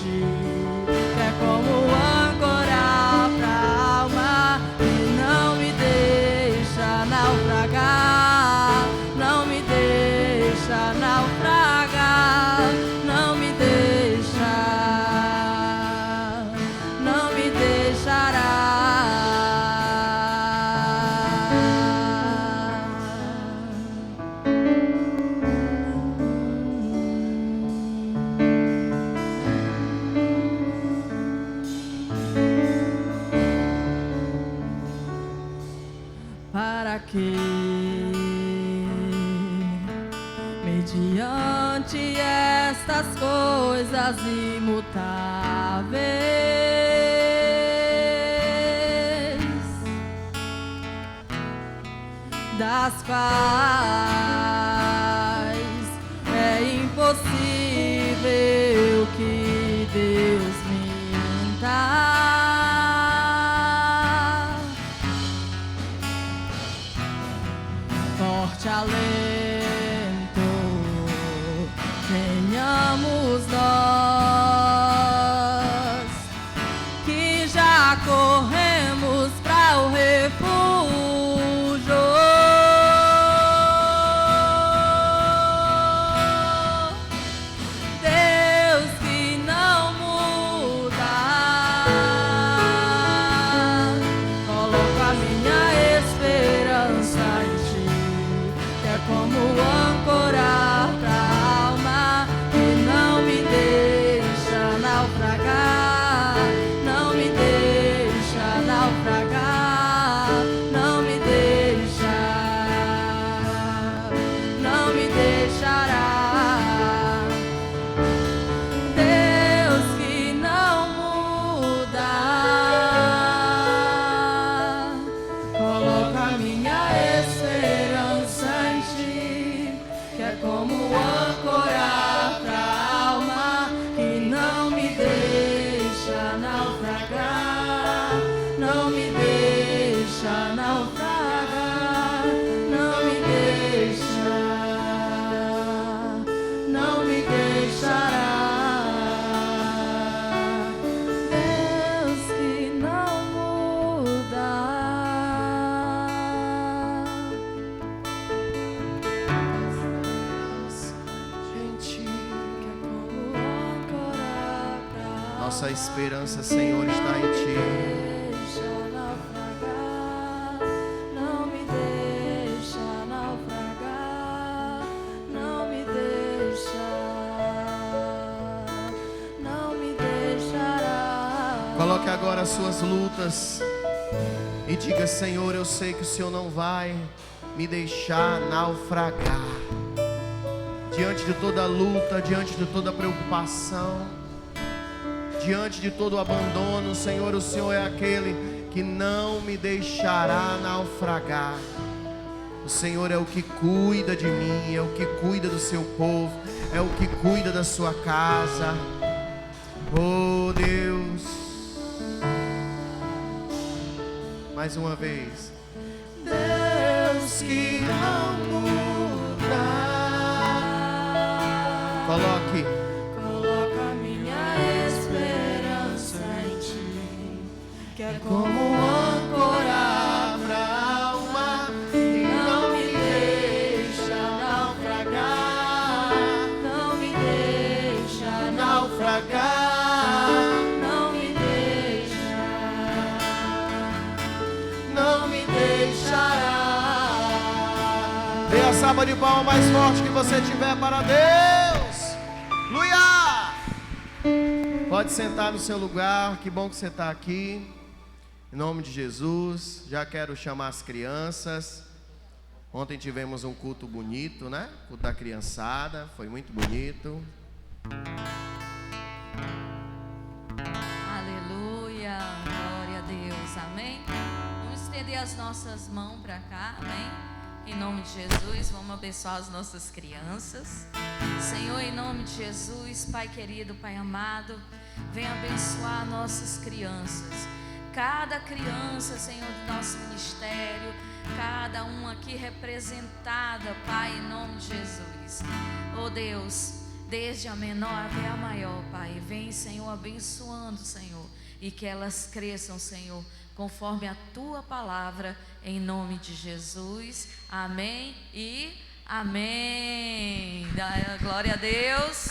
ti, que é como âncora pra alma e não me deixa naufragar, não me deixa naufragar, não me deixa, não me deixará. Para que, mediante estas coisas imutáveis, das quais é impossível que Deus minta, forte alento tenhamos nós, que já corremos para o refúgio. Deus que não muda, coloca a minha esperança em ti, que é como âncora pra alma e não me deixa naufragar, não me deixa naufragar, não me deixa, não me deixará. Deus que não muda, coloca a minha esperança em ti, que é como âncora pra alma que não me deixa naufragar, não me deixa naufragar, não me deixa, não me deixará. Deus que não muda. Nossa esperança, Senhor, está em ti. Deixa naufragar, não me deixa naufragar, não me deixa, não me deixará. Coloque agora as suas lutas e diga: Senhor, eu sei que o Senhor não vai me deixar naufragar. Diante de toda luta, diante de toda preocupação, diante de todo o abandono, Senhor, o Senhor é aquele que não me deixará naufragar. O Senhor é o que cuida de mim, é o que cuida do seu povo, é o que cuida da sua casa. Oh Deus, mais uma vez. Deus que não muda, Coloque. coloca minha esperança em ti, que é como âncora pra alma e não me deixa naufragar, não me deixa naufragar, não me deixa, não me deixará. Dê a salva de palmas mais forte que você tiver para Deus. Aleluia! Pode sentar no seu lugar. Que bom que você está aqui. Em nome de Jesus. Já quero chamar as crianças. Ontem tivemos um culto bonito, né? Culto da criançada. Foi muito bonito. Aleluia, glória a Deus, amém. Vamos estender as nossas mãos para cá, amém. Em nome de Jesus, vamos abençoar as nossas crianças. Senhor, em nome de Jesus, Pai querido, Pai amado, vem abençoar nossas crianças. Cada criança, Senhor, do nosso ministério, cada uma aqui representada, Pai, em nome de Jesus. Oh Deus, desde a menor até a maior, Pai. Vem, Senhor, abençoando, Senhor, e que elas cresçam, Senhor, conforme a Tua palavra, em nome de Jesus. Amém e amém. Dá glória a Deus.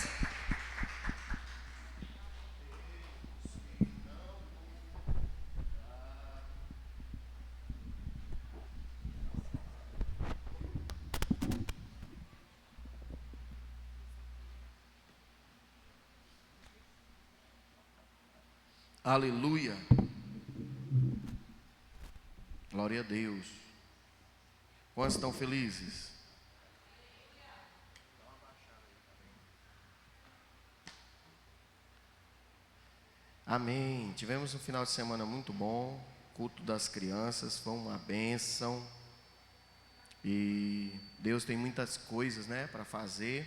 Aleluia. Glória a Deus. Quantos estão felizes? Amém. Tivemos um final de semana muito bom. Culto das crianças foi uma bênção. E Deus tem muitas coisas, né, para fazer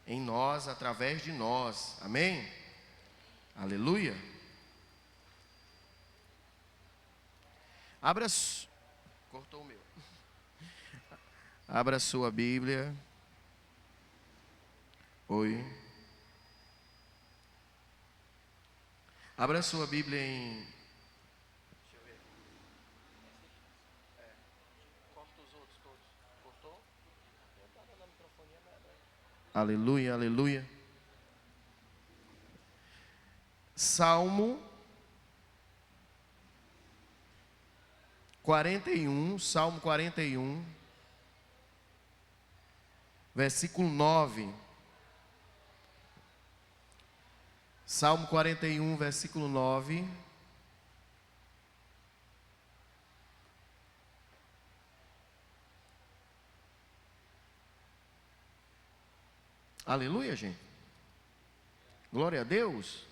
em nós, através de nós. Amém? Aleluia. Cortou o meu. Abra sua Bíblia. Oi. Abra sua Bíblia em... Deixa eu ver. Corta os outros todos. Cortou? Aleluia, aleluia. Salmo 41, Salmo 41, versículo 9. Salmo 41, versículo 9. Aleluia, gente. Glória a Deus.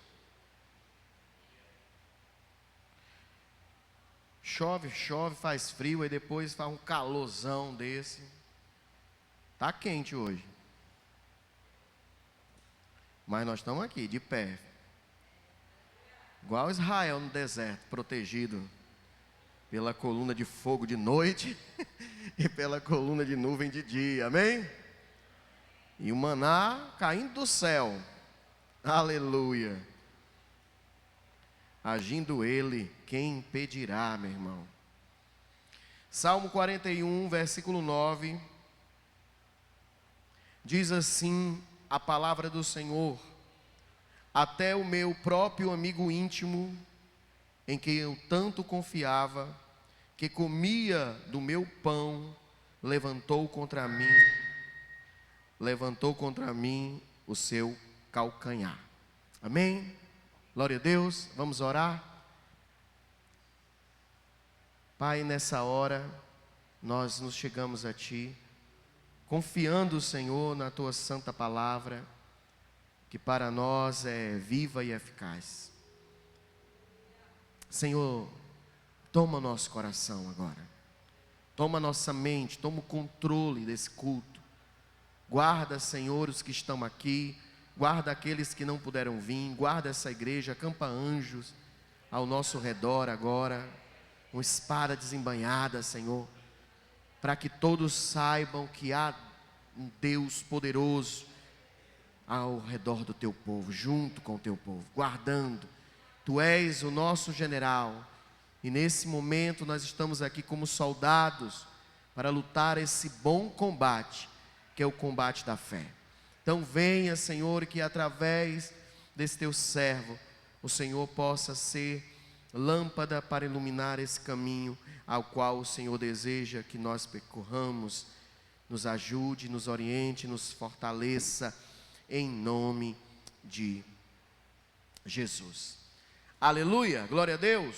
Chove, chove, faz frio, e depois faz um calorzão desse. Tá quente hoje. Mas nós estamos aqui, de pé. Igual Israel no deserto, protegido pela coluna de fogo de noite e pela coluna de nuvem de dia. Amém? E o maná caindo do céu. Aleluia. Agindo Ele, quem impedirá, meu irmão? Salmo 41, versículo 9. Diz assim a palavra do Senhor: até o meu próprio amigo íntimo, em quem eu tanto confiava, que comia do meu pão, levantou contra mim o seu calcanhar. Amém? Glória a Deus. Vamos orar. Pai, nessa hora nós nos chegamos a Ti, confiando, Senhor, na Tua santa palavra, que para nós é viva e eficaz. Senhor, toma nosso coração agora, toma nossa mente, toma o controle desse culto. Guarda, Senhor, os que estão aqui, guarda aqueles que não puderam vir, guarda essa igreja, acampa anjos ao nosso redor agora, com espada desembainhada, Senhor, para que todos saibam que há um Deus poderoso ao redor do Teu povo, junto com o Teu povo, guardando. Tu és o nosso general, e nesse momento nós estamos aqui como soldados para lutar esse bom combate, que é o combate da fé. Então venha, Senhor, que através desse Teu servo, o Senhor possa ser lâmpada para iluminar esse caminho ao qual o Senhor deseja que nós percorramos. Nos ajude, nos oriente, nos fortaleça, em nome de Jesus. Aleluia, glória a Deus.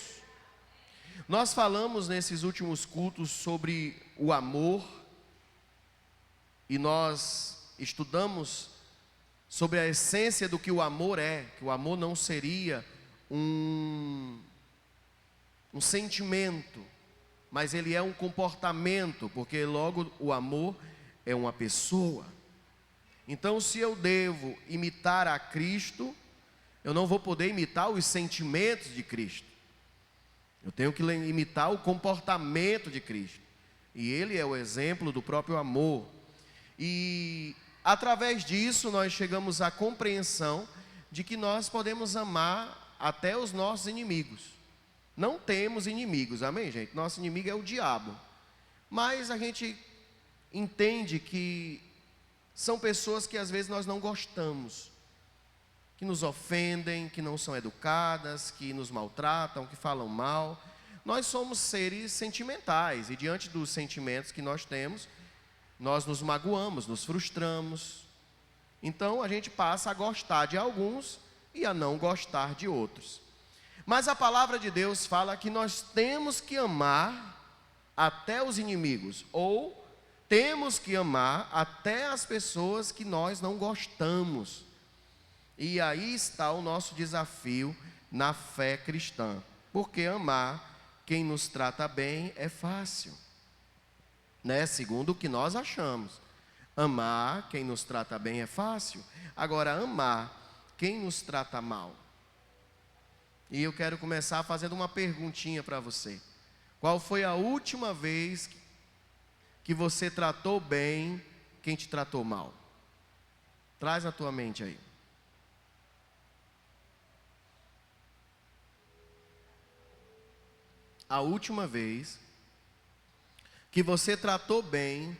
Nós falamos nesses últimos cultos sobre o amor, e nós estudamos sobre a essência do que o amor é, que o amor não seria um sentimento, mas ele é um comportamento, porque logo o amor é uma pessoa. Então, se eu devo imitar a Cristo, eu não vou poder imitar os sentimentos de Cristo. Eu tenho que imitar o comportamento de Cristo. E Ele é o exemplo do próprio amor. E através disso nós chegamos à compreensão de que nós podemos amar até os nossos inimigos. Não temos inimigos, amém, gente? Nosso inimigo é o diabo. Mas a gente entende que são pessoas que às vezes nós não gostamos, que nos ofendem, que não são educadas, que nos maltratam, que falam mal. Nós somos seres sentimentais e diante dos sentimentos que nós temos, nós nos magoamos, nos frustramos. Então a gente passa a gostar de alguns e a não gostar de outros. Mas a palavra de Deus fala que nós temos que amar até os inimigos, ou temos que amar até as pessoas que nós não gostamos. E aí está o nosso desafio na fé cristã, porque amar quem nos trata bem é fácil, né? Segundo o que nós achamos. Amar quem nos trata bem é fácil. Agora, amar quem nos trata mal. E eu quero começar fazendo uma perguntinha para você. Qual foi a última vez que você tratou bem quem te tratou mal? Traz na tua mente aí. A última vez que você tratou bem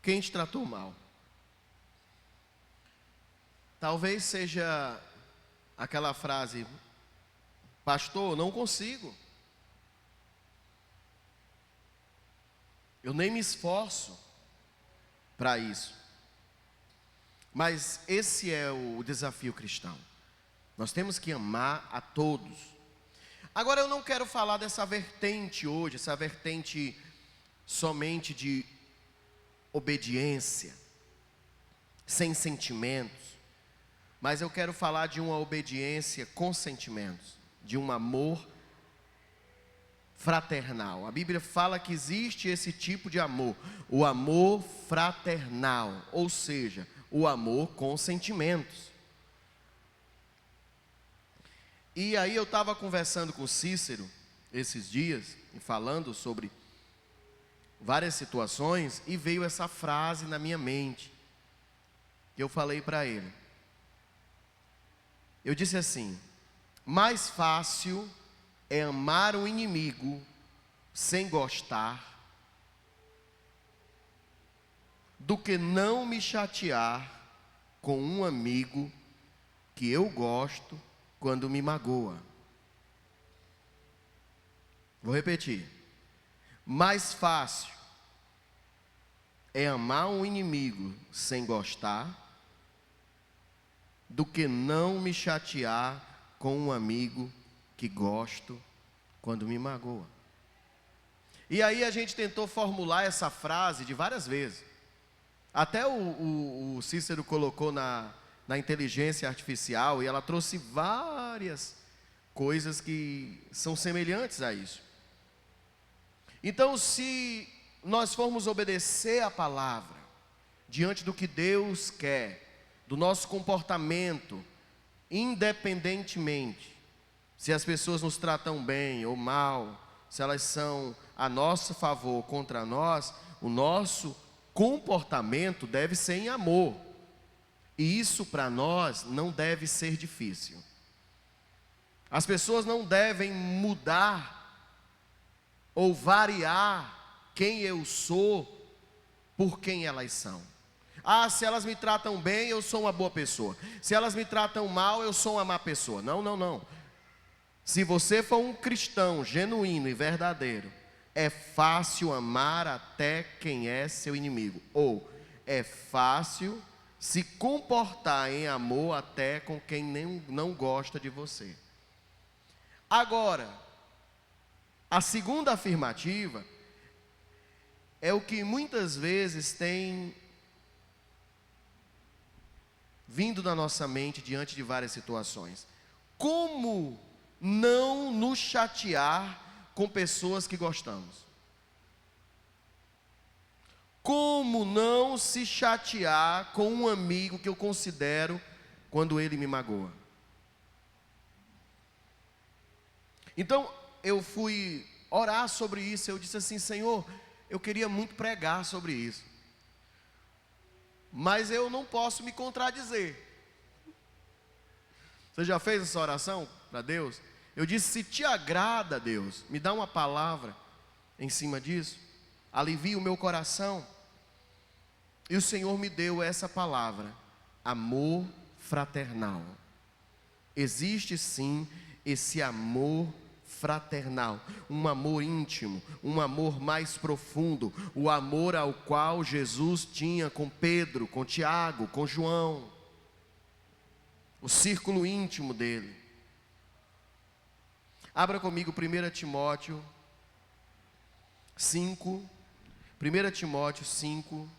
quem te tratou mal. Talvez seja aquela frase: pastor, não consigo. Eu nem me esforço para isso. Mas esse é o desafio cristão. Nós temos que amar a todos. Agora eu não quero falar dessa vertente hoje, essa vertente somente de obediência, sem sentimentos. Mas eu quero falar de uma obediência com sentimentos, de um amor fraternal. A Bíblia fala que existe esse tipo de amor, o amor fraternal, ou seja, o amor com sentimentos. E aí eu estava conversando com Cícero esses dias, e falando sobre várias situações, e veio essa frase na minha mente, que eu falei para ele. Eu disse assim: mais fácil é amar um inimigo sem gostar, do que não me chatear com um amigo que eu gosto quando me magoa. Vou repetir. Mais fácil é amar um inimigo sem gostar, do que não me chatear com um amigo que gosto quando me magoa. E aí a gente tentou formular essa frase de várias vezes. Até o Cícero colocou na inteligência artificial, e ela trouxe várias coisas que são semelhantes a isso. Então, se nós formos obedecer a palavra, diante do que Deus quer, do nosso comportamento, independentemente se as pessoas nos tratam bem ou mal, se elas são a nosso favor ou contra nós, o nosso comportamento deve ser em amor. E isso para nós não deve ser difícil. As pessoas não devem mudar ou variar quem eu sou por quem elas são. Ah, se elas me tratam bem, eu sou uma boa pessoa. Se elas me tratam mal, eu sou uma má pessoa. Não, não, não. Se você for um cristão genuíno e verdadeiro, é fácil amar até quem é seu inimigo. Ou é fácil se comportar em amor até com quem não gosta de você. Agora, a segunda afirmativa é o que muitas vezes tem vindo na nossa mente diante de várias situações. Como não nos chatear com pessoas que gostamos? Como não se chatear com um amigo que eu considero quando ele me magoa? Então, eu fui orar sobre isso. Eu disse assim: Senhor, eu queria muito pregar sobre isso, mas eu não posso me contradizer. Você já fez essa oração para Deus? Eu disse: se te agrada, Deus, me dá uma palavra em cima disso, alivia o meu coração. E o Senhor me deu essa palavra: amor fraternal. Existe sim esse amor fraternal, um amor íntimo, um amor mais profundo, o amor ao qual Jesus tinha com Pedro, com Tiago, com João, o círculo íntimo dele. Abra comigo 1 Timóteo 5, 1 Timóteo 5,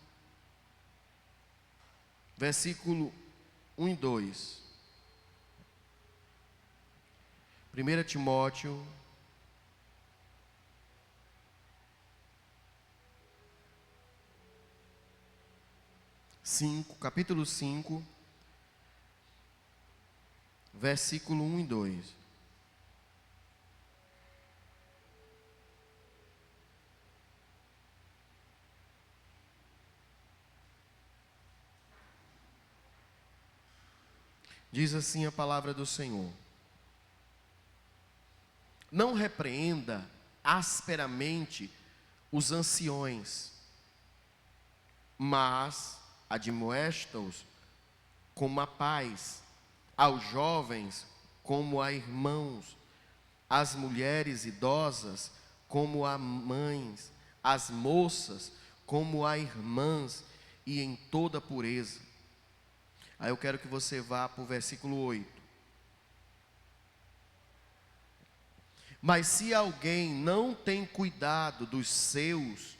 versículo 1 e 2. 1 Timóteo 5, capítulo 5, versículo 1 e 2. Diz assim a palavra do Senhor: não repreenda asperamente os anciões, mas admoesta-os como a pais, aos jovens como a irmãos, às mulheres idosas como a mães, às moças como a irmãs, e em toda pureza. Aí eu quero que você vá para o versículo 8. Mas se alguém não tem cuidado dos seus,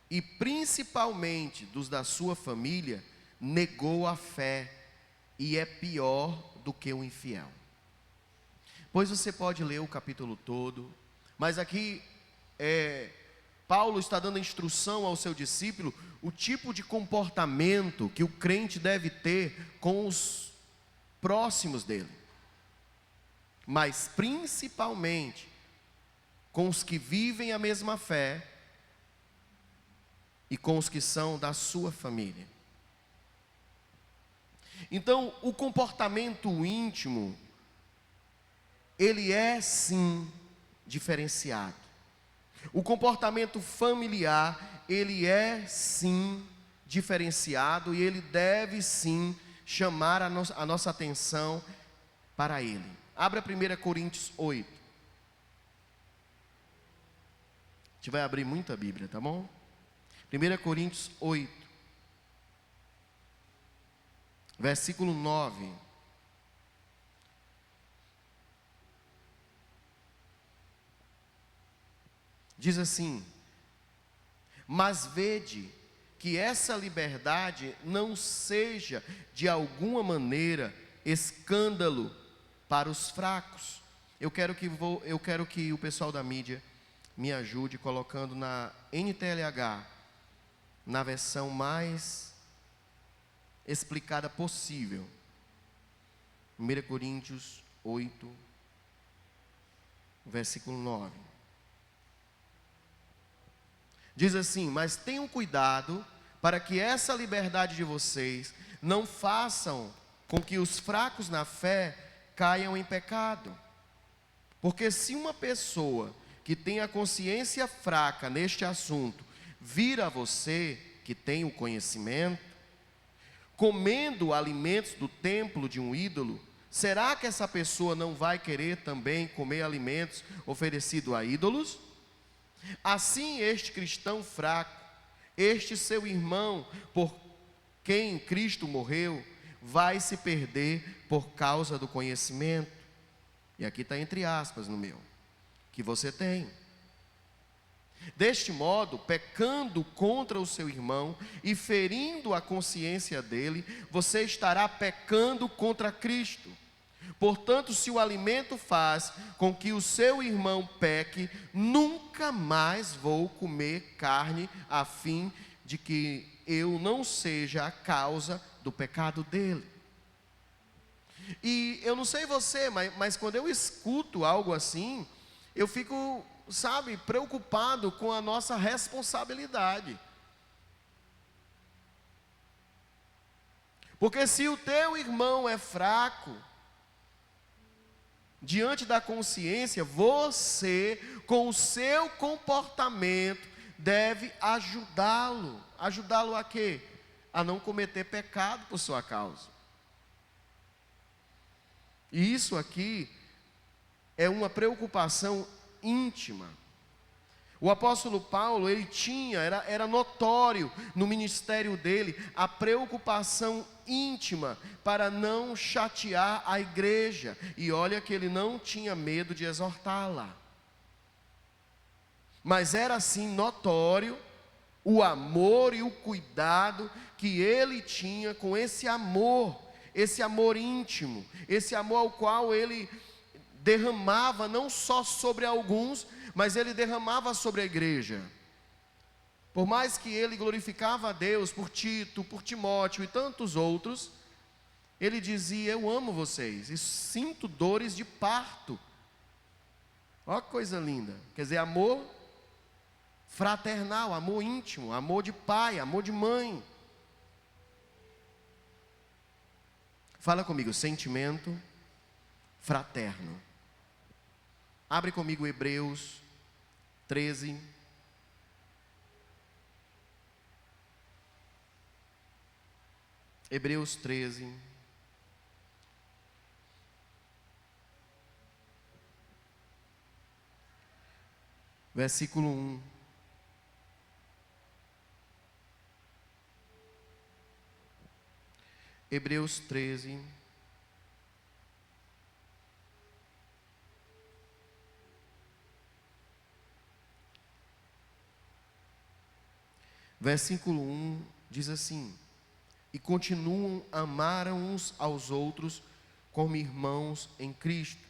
e principalmente dos da sua família, negou a fé, e é pior do que o infiel. Pois você pode ler o capítulo todo, mas aqui Paulo está dando instrução ao seu discípulo o tipo de comportamento que o crente deve ter com os próximos dele, mas principalmente com os que vivem a mesma fé e com os que são da sua família. Então, o comportamento íntimo, ele é sim diferenciado. O comportamento familiar, ele é sim diferenciado, e ele deve sim chamar a nossa atenção para ele. Abra 1 Coríntios 8. A gente vai abrir muita Bíblia, tá bom? 1 Coríntios 8, versículo 9. Diz assim: mas vede que essa liberdade não seja de alguma maneira escândalo para os fracos. Eu quero que o pessoal da mídia me ajude colocando na NTLH, na versão mais explicada possível. 1 Coríntios 8, versículo 9. Diz assim: mas tenham cuidado para que essa liberdade de vocês não façam com que os fracos na fé caiam em pecado. Porque se uma pessoa que tem a consciência fraca neste assunto vir a você, que tem o conhecimento, comendo alimentos do templo de um ídolo, será que essa pessoa não vai querer também comer alimentos oferecidos a ídolos? Assim, este cristão fraco, este seu irmão por quem Cristo morreu, vai se perder por causa do conhecimento. E aqui está entre aspas no meu, que você tem. Deste modo, pecando contra o seu irmão e ferindo a consciência dele, você estará pecando contra Cristo. Portanto, se o alimento faz com que o seu irmão peque, nunca mais vou comer carne, a fim de que eu não seja a causa do pecado dele. E eu não sei você, mas quando eu escuto algo assim, eu fico, preocupado com a nossa responsabilidade. Porque se o teu irmão é fraco, diante da consciência, você, com o seu comportamento, deve ajudá-lo. Ajudá-lo a quê? A não cometer pecado por sua causa. E isso aqui é uma preocupação íntima. O apóstolo Paulo, ele tinha, era notório no ministério dele, a preocupação íntima para não chatear a igreja. E olha que ele não tinha medo de exortá-la. Mas era assim notório o amor e o cuidado que ele tinha com esse amor íntimo, esse amor ao qual ele derramava não só sobre alguns, mas ele derramava sobre a igreja. Por mais que ele glorificava a Deus por Tito, por Timóteo e tantos outros, ele dizia: eu amo vocês e sinto dores de parto. Olha que coisa linda. Quer dizer, amor fraternal, amor íntimo, amor de pai, amor de mãe. Fala comigo, sentimento fraterno. Abre comigo Hebreus 13. Hebreus 13. Versículo 1. Hebreus 13. Versículo 1 diz assim: e continuam a amar uns aos outros como irmãos em Cristo.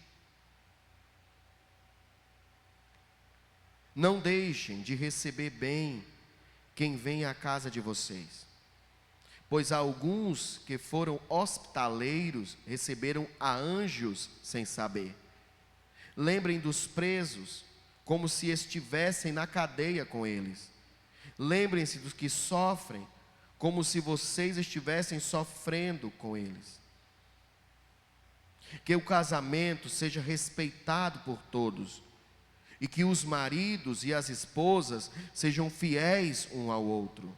Não deixem de receber bem quem vem à casa de vocês, pois alguns que foram hospitaleiros receberam a anjos sem saber. Lembrem dos presos, como se estivessem na cadeia com eles. Lembrem-se dos que sofrem, como se vocês estivessem sofrendo com eles. Que o casamento seja respeitado por todos, e que os maridos e as esposas sejam fiéis um ao outro.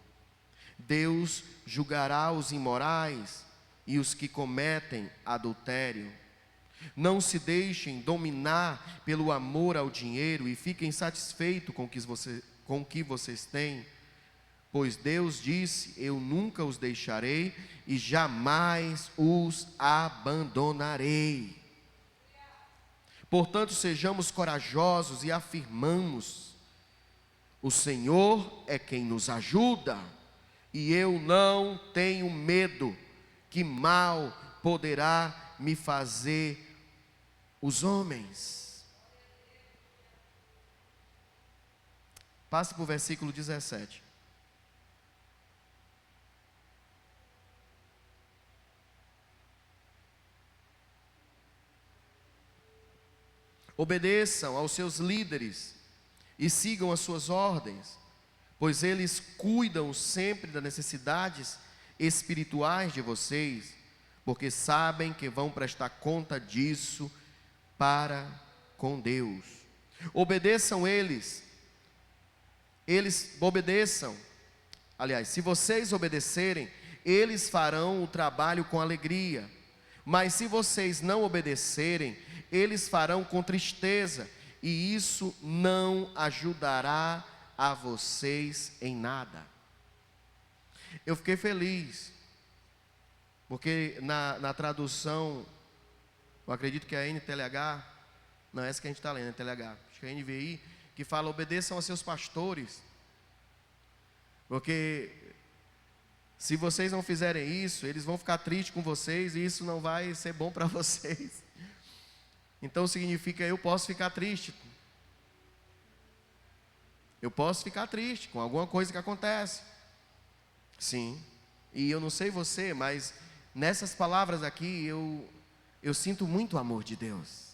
Deus julgará os imorais e os que cometem adultério. Não se deixem dominar pelo amor ao dinheiro e fiquem satisfeitos com o que vocês têm, pois Deus disse: eu nunca os deixarei e jamais os abandonarei. Portanto, sejamos corajosos e afirmamos: o Senhor é quem nos ajuda, e eu não tenho medo. Que mal poderá me fazer os homens? Passe para o versículo 17. Obedeçam aos seus líderes e sigam as suas ordens, pois eles cuidam sempre das necessidades espirituais de vocês, porque sabem que vão prestar conta disso para com Deus. Obedeçam eles obedeçam. Aliás, se vocês obedecerem, eles farão o trabalho com alegria. Mas se vocês não obedecerem, eles farão com tristeza, e isso não ajudará a vocês em nada. Eu fiquei feliz, porque na tradução, eu acredito que é a NTLH, não é essa que a gente está lendo, é NTLH, acho que é a NVI, que fala: obedeçam aos seus pastores, porque se vocês não fizerem isso, eles vão ficar tristes com vocês, e isso não vai ser bom para vocês. Então significa: eu posso ficar triste. Eu posso ficar triste com alguma coisa que acontece. Sim. E eu não sei você, mas nessas palavras aqui eu sinto muito o amor de Deus.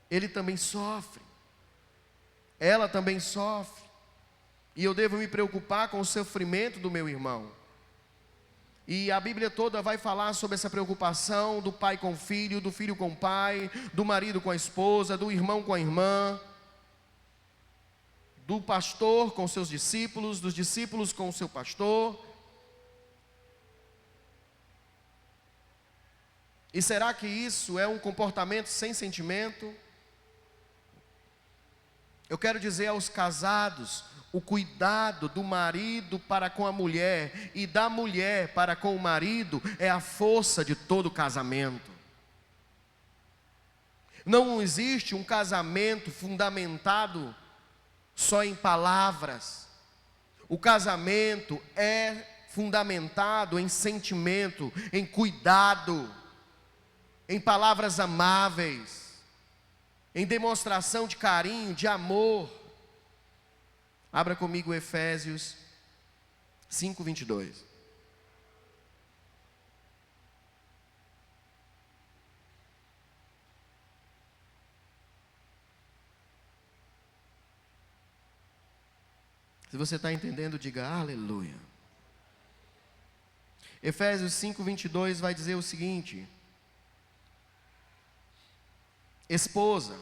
Ele também sofre. Ela também sofre. E eu devo me preocupar com o sofrimento do meu irmão. E a Bíblia toda vai falar sobre essa preocupação do pai com o filho, do filho com o pai, do marido com a esposa, do irmão com a irmã, do pastor com seus discípulos, dos discípulos com o seu pastor. E será que isso é um comportamento sem sentimento? Eu quero dizer aos casados, o cuidado do marido para com a mulher e da mulher para com o marido é a força de todo casamento. Não existe um casamento fundamentado só em palavras. O casamento é fundamentado em sentimento, em cuidado, em palavras amáveis, em demonstração de carinho, de amor. Abra comigo Efésios 5:22. Se você está entendendo, diga aleluia. Efésios 5:22 vai dizer o seguinte: esposa,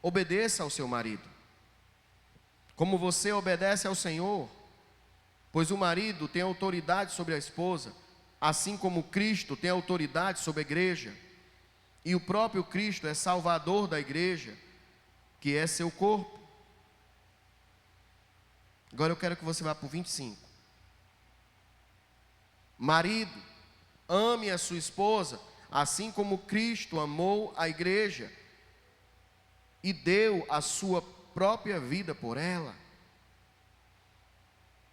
obedeça ao seu marido, como você obedece ao Senhor, pois o marido tem autoridade sobre a esposa, assim como Cristo tem autoridade sobre a igreja, e o próprio Cristo é salvador da igreja, que é seu corpo. Agora eu quero que você vá para o 25. Marido, ame a sua esposa, assim como Cristo amou a igreja e deu a sua própria vida por ela.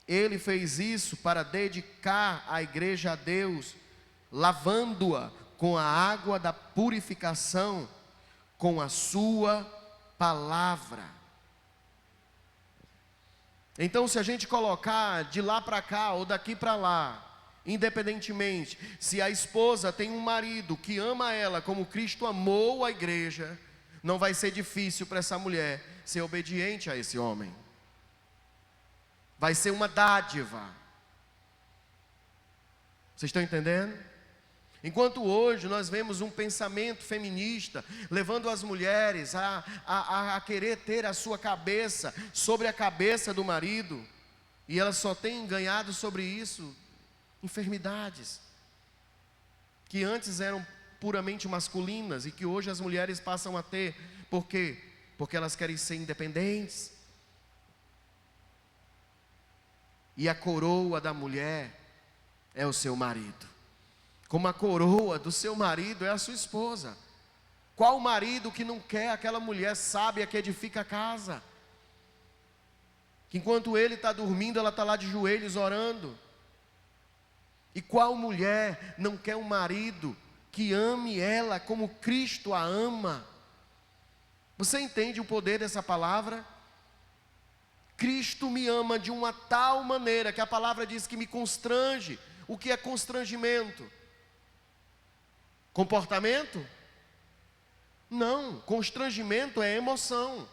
Ele fez isso para dedicar a igreja a Deus, lavando-a com a água da purificação, com a sua palavra. Então, se a gente colocar de lá para cá ou daqui para lá, independentemente, se a esposa tem um marido que ama ela como Cristo amou a igreja, não vai ser difícil para essa mulher ser obediente a esse homem. Vai ser uma dádiva. Vocês estão entendendo? Enquanto hoje nós vemos um pensamento feminista levando as mulheres a querer ter a sua cabeça sobre a cabeça do marido, e elas só têm ganhado sobre isso enfermidades que antes eram puramente masculinas e que hoje as mulheres passam a ter. Por quê? Porque elas querem ser independentes. E a coroa da mulher é o seu marido, como a coroa do seu marido é a sua esposa. Qual marido que não quer aquela mulher sábia que edifica a casa? Que enquanto ele está dormindo, ela está lá de joelhos orando. E qual mulher não quer um marido que ame ela como Cristo a ama? Você entende o poder dessa palavra? Cristo me ama de uma tal maneira que a palavra diz que me constrange. O que é constrangimento? Comportamento? Não, constrangimento é emoção.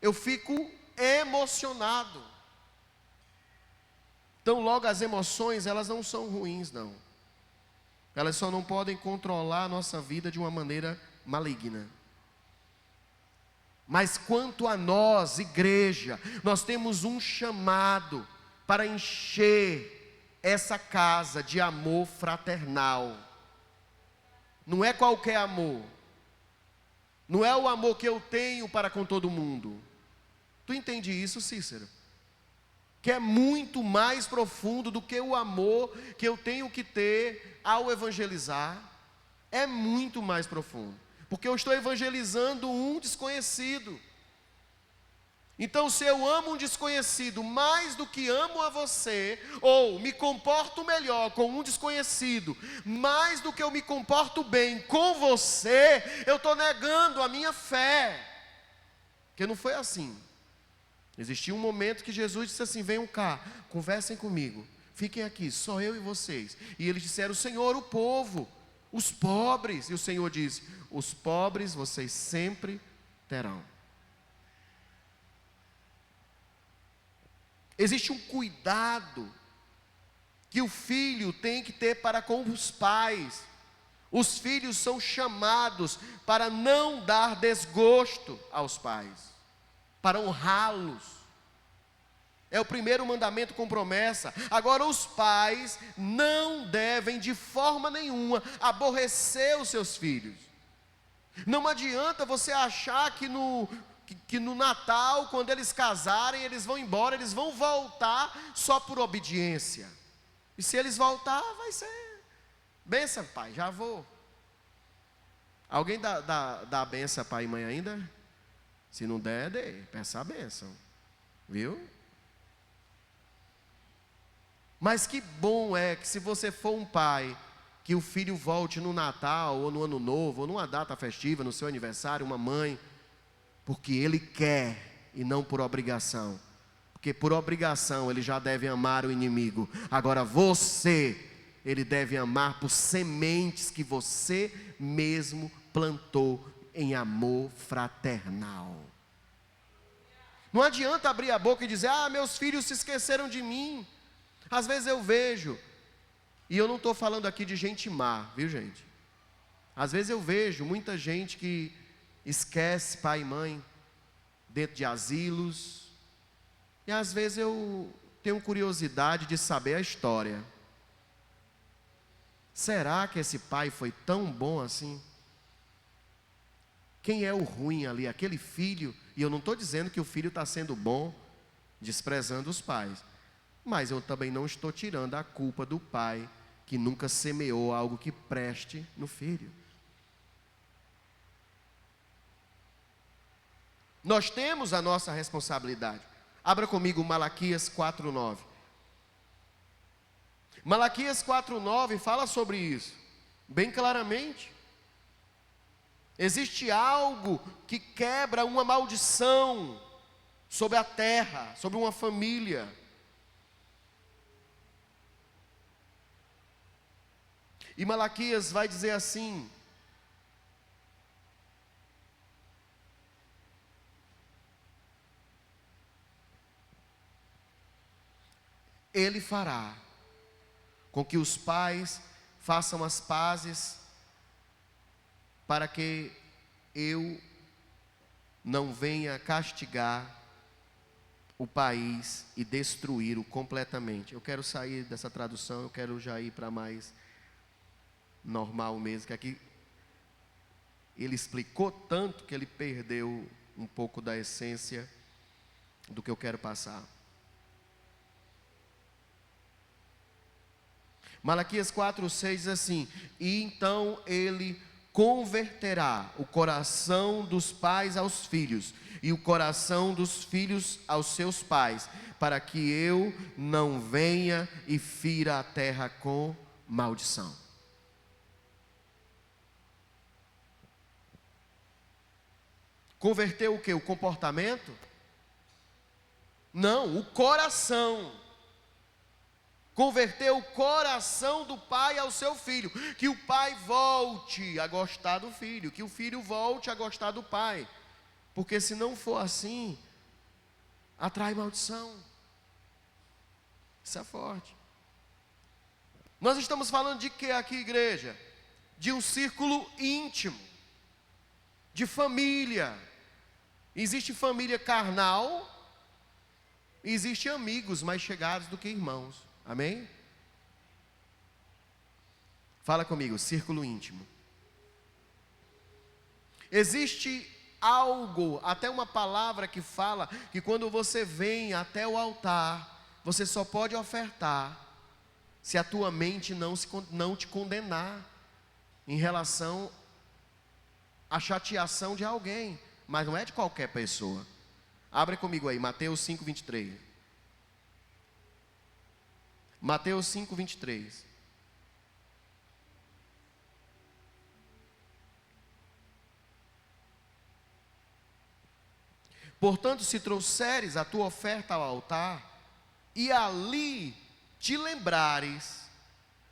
Eu fico emocionado. Então logo as emoções, elas não são ruins, não. Elas só não podem controlar a nossa vida de uma maneira maligna. Mas quanto a nós, igreja, nós temos um chamado para encher essa casa de amor fraternal. Não é qualquer amor. Não é o amor que eu tenho para com todo mundo. Tu entende isso, Cícero? Que é muito mais profundo do que o amor que eu tenho que ter ao evangelizar. É muito mais profundo. Porque eu estou evangelizando um desconhecido. Então, se eu amo um desconhecido mais do que amo a você, ou me comporto melhor com um desconhecido mais do que eu me comporto bem com você, eu estou negando a minha fé. Porque não foi assim. Existiu um momento que Jesus disse assim: venham cá, conversem comigo, fiquem aqui, só eu e vocês. E eles disseram: Senhor, o povo, os pobres. E o Senhor disse: os pobres vocês sempre terão. Existe um cuidado que o filho tem que ter para com os pais. Os filhos são chamados para não dar desgosto aos pais, para honrá-los. É o primeiro mandamento com promessa. Agora, os pais não devem de forma nenhuma aborrecer os seus filhos. Não adianta você achar que no Natal, quando eles casarem, eles vão embora, eles vão voltar só por obediência. E se eles voltar, vai ser benção, pai, já vou. Alguém dá benção pai e mãe ainda? Se não der, dê, peça a benção. Viu? Mas que bom é que se você for um pai, que o filho volte no Natal, ou no Ano Novo, ou numa data festiva, no seu aniversário, uma mãe, porque ele quer e não por obrigação. Porque por obrigação ele já deve amar o inimigo. Agora você, ele deve amar por sementes que você mesmo plantou em amor fraternal. Não adianta abrir a boca e dizer: ah, meus filhos se esqueceram de mim. Às vezes eu vejo, e eu não estou falando aqui de gente má, viu gente? Às vezes eu vejo muita gente que esquece pai e mãe dentro de asilos, e às vezes eu tenho curiosidade de saber a história. Será que esse pai foi tão bom assim? Quem é o ruim ali? Aquele filho? E eu não estou dizendo que o filho está sendo bom, desprezando os pais. Mas eu também não estou tirando a culpa do pai que nunca semeou algo que preste no filho. Nós temos a nossa responsabilidade. Abra comigo Malaquias 4:9. Malaquias 4:9 fala sobre isso, bem claramente. Existe algo que quebra uma maldição sobre a terra, sobre uma família. E Malaquias vai dizer assim: Ele fará com que os pais façam as pazes, para que eu não venha castigar o país e destruí-lo completamente. Eu quero sair dessa tradução, eu quero já ir para mais normal mesmo, que aqui ele explicou tanto que ele perdeu um pouco da essência do que eu quero passar. Malaquias 4:6 diz assim: e então ele converterá o coração dos pais aos filhos, e o coração dos filhos aos seus pais, para que eu não venha e fira a terra com maldição. Converter o que? O comportamento? Não, o coração. Converter o coração do pai ao seu filho. Que o pai volte a gostar do filho. Que o filho volte a gostar do pai. Porque se não for assim, atrai maldição. Isso é forte. Nós estamos falando de que aqui, igreja? De um círculo íntimo. De família. Existe família carnal, e existe amigos mais chegados do que irmãos. Amém? Fala comigo, círculo íntimo. Existe algo, até uma palavra que fala que quando você vem até o altar, você só pode ofertar se a tua mente não te condenar em relação à chateação de alguém. Mas não é de qualquer pessoa. Abre comigo aí, Mateus 5:23. Mateus 5:23. Portanto, se trouxeres a tua oferta ao altar, e ali te lembrares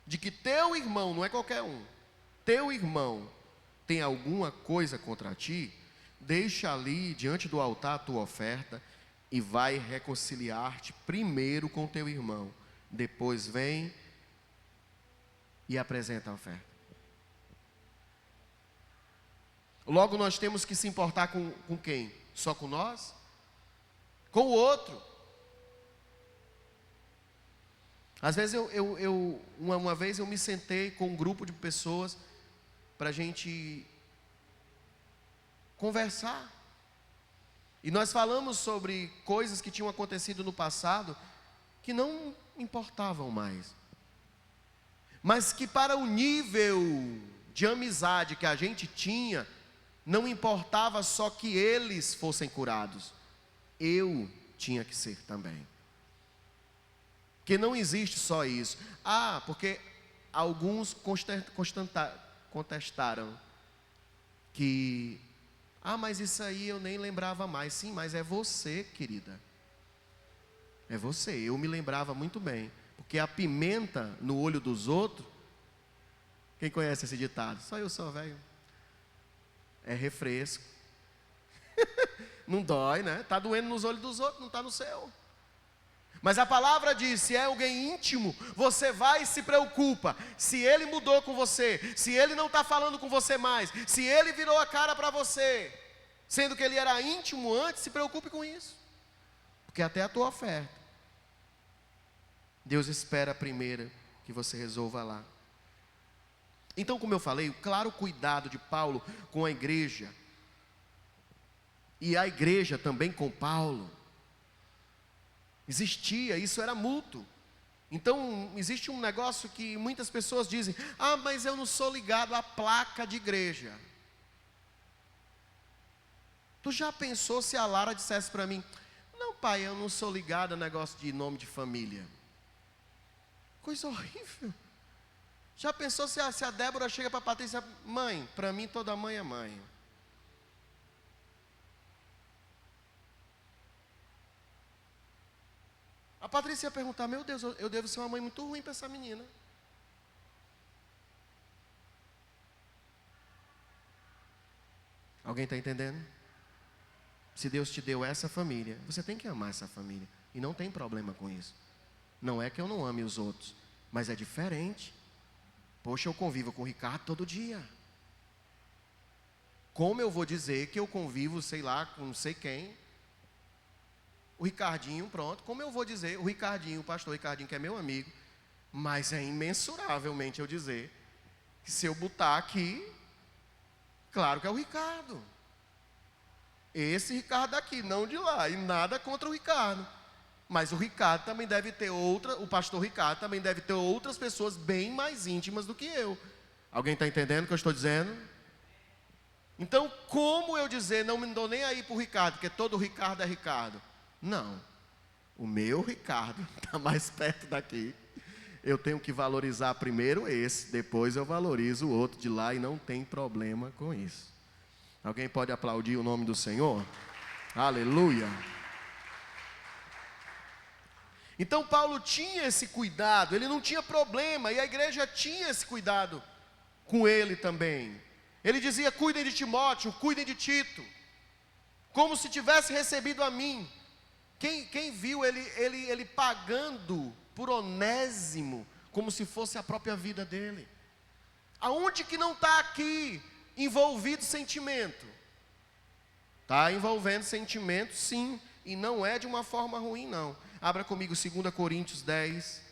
de que teu irmão, não é qualquer um, teu irmão tem alguma coisa contra ti, deixa ali diante do altar a tua oferta e vai reconciliar-te primeiro com teu irmão. Depois vem e apresenta a oferta. Logo nós temos que se importar com quem? Só com nós? Com o outro. Às vezes uma vez eu me sentei com um grupo de pessoas para a gente conversar. E nós falamos sobre coisas que tinham acontecido no passado que não importavam mais. Mas que para o nível de amizade que a gente tinha, não importava só que eles fossem curados. Eu tinha que ser também. Porque não existe só isso. Porque alguns contestaram que... mas isso aí eu nem lembrava mais. Sim, mas é você, querida. É você. Eu me lembrava muito bem. Porque a pimenta no olho dos outros... Quem conhece esse ditado? Só eu sou velho. É refresco. Não dói, né? Está doendo nos olhos dos outros, não está no seu. Mas a palavra diz, se é alguém íntimo, você vai e se preocupa. Se ele mudou com você, se ele não está falando com você mais, se ele virou a cara para você, sendo que ele era íntimo antes, se preocupe com isso. Porque até a tua oferta, Deus espera primeiro que você resolva lá. Então, como eu falei, o claro cuidado de Paulo com a igreja, e a igreja também com Paulo, existia, isso era mútuo. Então, existe um negócio que muitas pessoas dizem, mas eu não sou ligado à placa de igreja. Tu já pensou se a Lara dissesse para mim, não pai, eu não sou ligado a negócio de nome de família. Coisa horrível. Já pensou se a Débora chega para a Patrícia, mãe, para mim toda mãe é mãe. A Patrícia ia perguntar, meu Deus, eu devo ser uma mãe muito ruim para essa menina. Alguém está entendendo? Se Deus te deu essa família, você tem que amar essa família. E não tem problema com isso. Não é que eu não ame os outros, mas é diferente. Poxa, eu convivo com o Ricardo todo dia. Como eu vou dizer que eu convivo, sei lá, com não sei quem? O Ricardinho, pronto. Como eu vou dizer, o Ricardinho, o pastor Ricardinho, que é meu amigo, mas é imensuravelmente eu dizer que se eu botar aqui, claro que é o Ricardo. Esse Ricardo aqui, não de lá, e nada contra o Ricardo. Mas o Ricardo também deve ter o pastor Ricardo também deve ter outras pessoas bem mais íntimas do que eu. Alguém está entendendo o que eu estou dizendo? Então, como eu dizer, não me dou nem aí para o Ricardo, porque todo Ricardo é Ricardo? Não. O meu Ricardo está mais perto daqui. Eu tenho que valorizar primeiro esse, depois eu valorizo o outro de lá e não tem problema com isso. Alguém pode aplaudir o nome do Senhor? Aleluia! Então Paulo tinha esse cuidado, ele não tinha problema, e a igreja tinha esse cuidado com ele também. Ele dizia, cuidem de Timóteo, cuidem de Tito, como se tivesse recebido a mim. Quem viu ele pagando por Onésimo, como se fosse a própria vida dele? Aonde que não está aqui envolvido sentimento? Está envolvendo sentimento, sim, e não é de uma forma ruim, não. Abra comigo 2 Coríntios 10.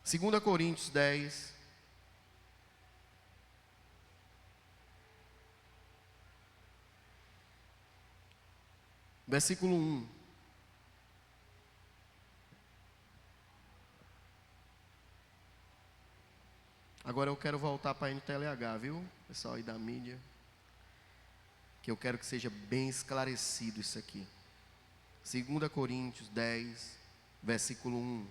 2 Coríntios 10. Versículo 1. Agora eu quero voltar para a NTLH, viu? Pessoal aí da mídia. Que eu quero que seja bem esclarecido isso aqui. 2 Coríntios 10, versículo 1.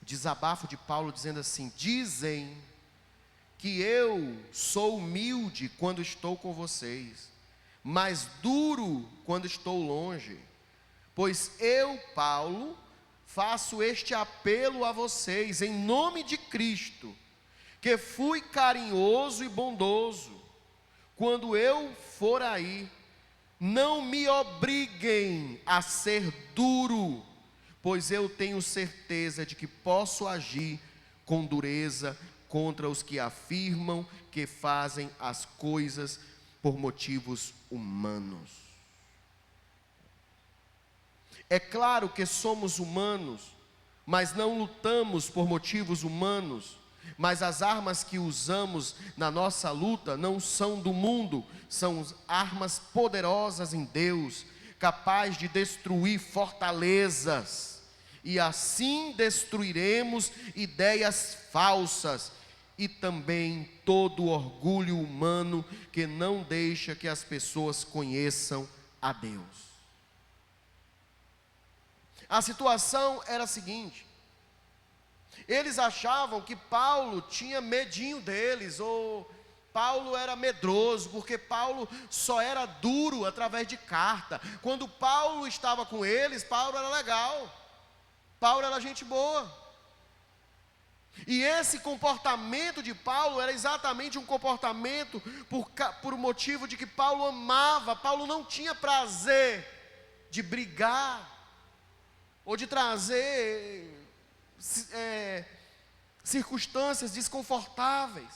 Desabafo de Paulo dizendo assim: dizem que eu sou humilde quando estou com vocês, mas duro quando estou longe. Pois eu, Paulo, faço este apelo a vocês em nome de Cristo, que fui carinhoso e bondoso quando eu for aí, Não me obriguem a ser duro, pois eu tenho certeza de que posso agir com dureza contra os que afirmam que fazem as coisas por motivos humanos. É claro que somos humanos, mas não lutamos por motivos humanos. Mas as armas que usamos na nossa luta não são do mundo, são armas poderosas em Deus, capazes de destruir fortalezas. E assim destruiremos ideias falsas e também todo o orgulho humano que não deixa que as pessoas conheçam a Deus. A situação era a seguinte: eles achavam que Paulo tinha medinho deles, ou Paulo era medroso, porque Paulo só era duro através de carta. Quando Paulo estava com eles, Paulo era legal, Paulo era gente boa. E esse comportamento de Paulo era exatamente um comportamento por motivo de que Paulo amava. Paulo não tinha prazer de brigar, ou de trazer circunstâncias desconfortáveis.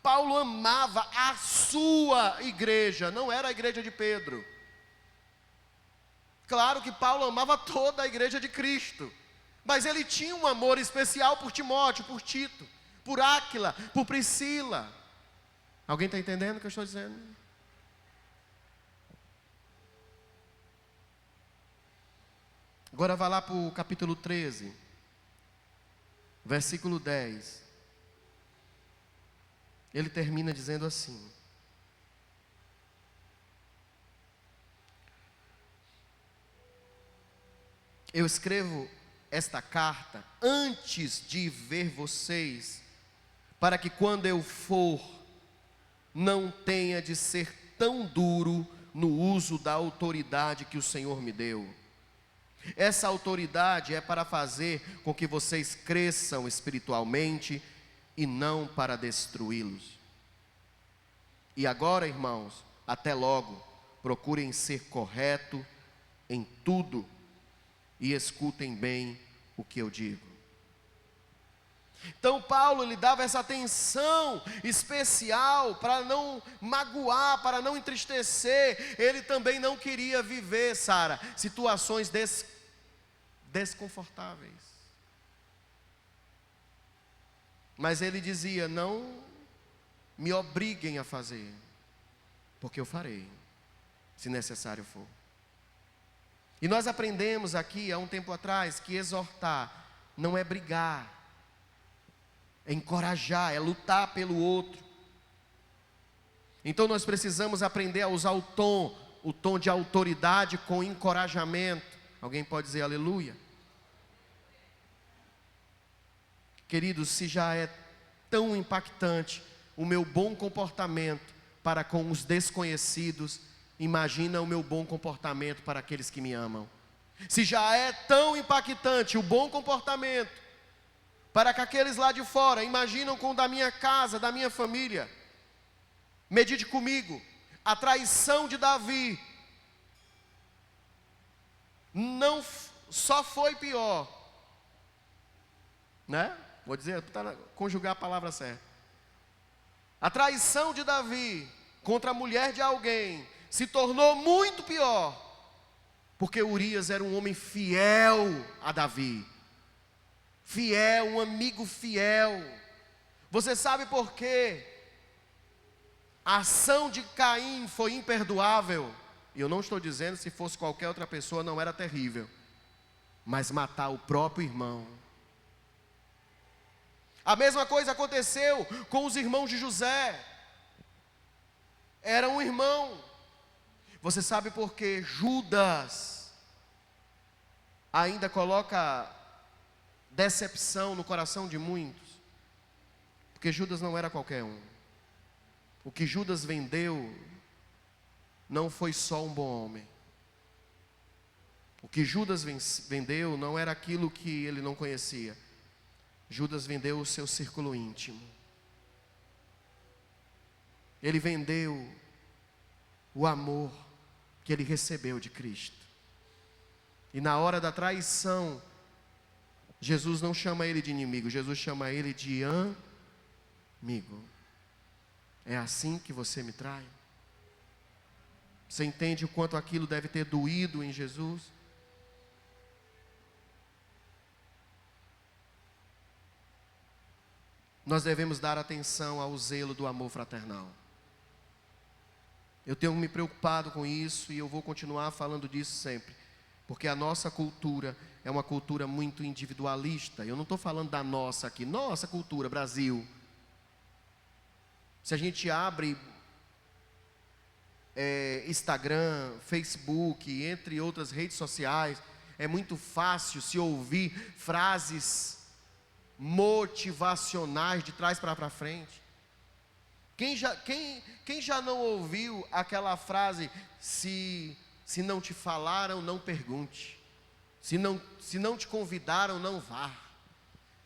Paulo amava a sua igreja, não era a igreja de Pedro. Claro que Paulo amava toda a igreja de Cristo, mas ele tinha um amor especial por Timóteo, por Tito, por Áquila, por Priscila. Alguém está entendendo o que eu estou dizendo? Agora vá lá para o capítulo 13, versículo 10. Ele termina dizendo assim: eu escrevo esta carta antes de ver vocês, para que quando eu for, não tenha de ser tão duro no uso da autoridade que o Senhor me deu. Essa autoridade é para fazer com que vocês cresçam espiritualmente e não para destruí-los. E agora, irmãos, até logo, procurem ser corretos em tudo e escutem bem o que eu digo. Então Paulo lhe dava essa atenção especial para não magoar, para não entristecer. Ele também não queria viver, Sara, situações desconfortáveis. Mas ele dizia: não me obriguem a fazer, porque eu farei, se necessário for. E nós aprendemos aqui há um tempo atrás que exortar não é brigar, é encorajar, é lutar pelo outro. Então nós precisamos aprender a usar o tom de autoridade com encorajamento. Alguém pode dizer aleluia? Queridos, se já é tão impactante o meu bom comportamento para com os desconhecidos, imagina o meu bom comportamento para aqueles que me amam. Se já é tão impactante o bom comportamento para que aqueles lá de fora imaginam com o da minha casa, da minha família. Medite comigo, a traição de Davi não só foi pior, né? Vou dizer, conjugar a palavra certa. A traição de Davi contra a mulher de alguém se tornou muito pior, porque Urias era um homem fiel a Davi, fiel, um amigo fiel. Você sabe por quê? A ação de Caim foi imperdoável. E eu não estou dizendo se fosse qualquer outra pessoa não era terrível, mas matar o próprio irmão. A mesma coisa aconteceu com os irmãos de José. Era um irmão. Você sabe por que Judas ainda coloca decepção no coração de muitos? Porque Judas não era qualquer um. O que Judas vendeu não foi só um bom homem. O que Judas vendeu não era aquilo que ele não conhecia. Judas vendeu o seu círculo íntimo. Ele vendeu o amor. que ele recebeu de Cristo. E na hora da traição, Jesus não chama ele de inimigo, Jesus chama ele de amigo. É assim que você me trai? Você entende o quanto aquilo deve ter doído em Jesus? Nós devemos dar atenção ao zelo do amor fraternal. Eu tenho me preocupado com isso e eu vou continuar falando disso sempre. Porque a nossa cultura é uma cultura muito individualista. Eu não estou falando da nossa aqui, nossa cultura, Brasil. Se a gente abre Instagram, Facebook, entre outras redes sociais, é muito fácil se ouvir frases motivacionais de trás para frente. Quem já não ouviu aquela frase, se não te falaram, não pergunte. Se não te convidaram, não vá.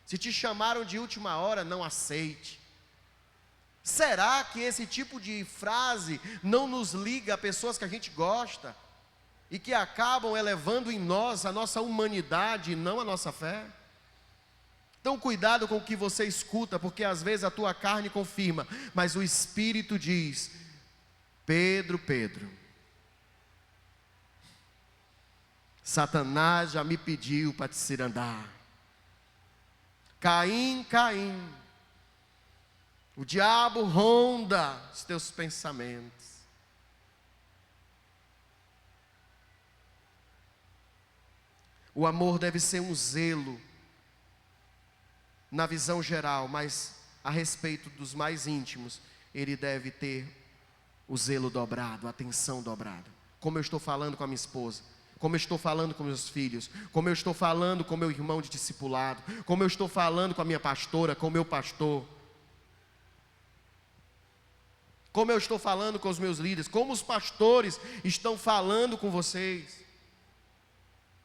Se te chamaram de última hora, não aceite. Será que esse tipo de frase não nos liga a pessoas que a gente gosta e que acabam elevando em nós a nossa humanidade e não a nossa fé? Então cuidado com o que você escuta, porque às vezes a tua carne confirma, mas o Espírito diz: Pedro, Satanás já me pediu para te cirandar. Caim, o diabo ronda os teus pensamentos. O amor deve ser um zelo na visão geral, mas a respeito dos mais íntimos, ele deve ter o zelo dobrado, a atenção dobrada. Como eu estou falando com a minha esposa, como eu estou falando com meus filhos, como eu estou falando com meu irmão de discipulado, como eu estou falando com a minha pastora, com o meu pastor, como eu estou falando com os meus líderes, como os pastores estão falando com vocês.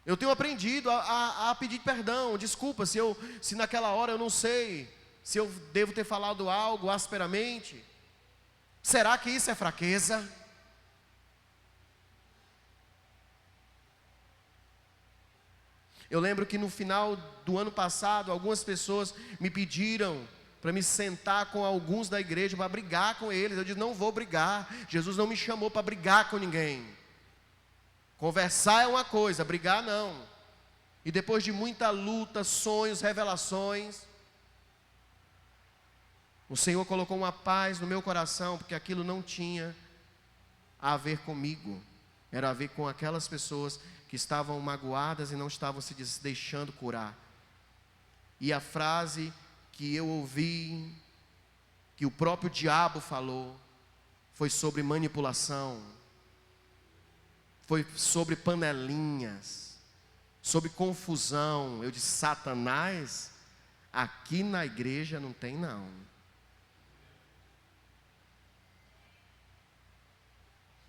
Eu tenho aprendido a pedir perdão, desculpa, se naquela hora eu não sei, se eu devo ter falado algo asperamente. Será que isso é fraqueza? Eu lembro que no final do ano passado, algumas pessoas me pediram para me sentar com alguns da igreja, para brigar com eles. Eu disse: não vou brigar, Jesus não me chamou para brigar com ninguém. Conversar é uma coisa, brigar não. E depois de muita luta, sonhos, revelações, o Senhor colocou uma paz no meu coração, porque aquilo não tinha a ver comigo, era a ver com aquelas pessoas que estavam magoadas e não estavam se deixando curar. E a frase que eu ouvi, que o próprio diabo falou, foi sobre manipulação, foi sobre panelinhas, sobre confusão. Eu disse: Satanás, aqui na igreja não tem não.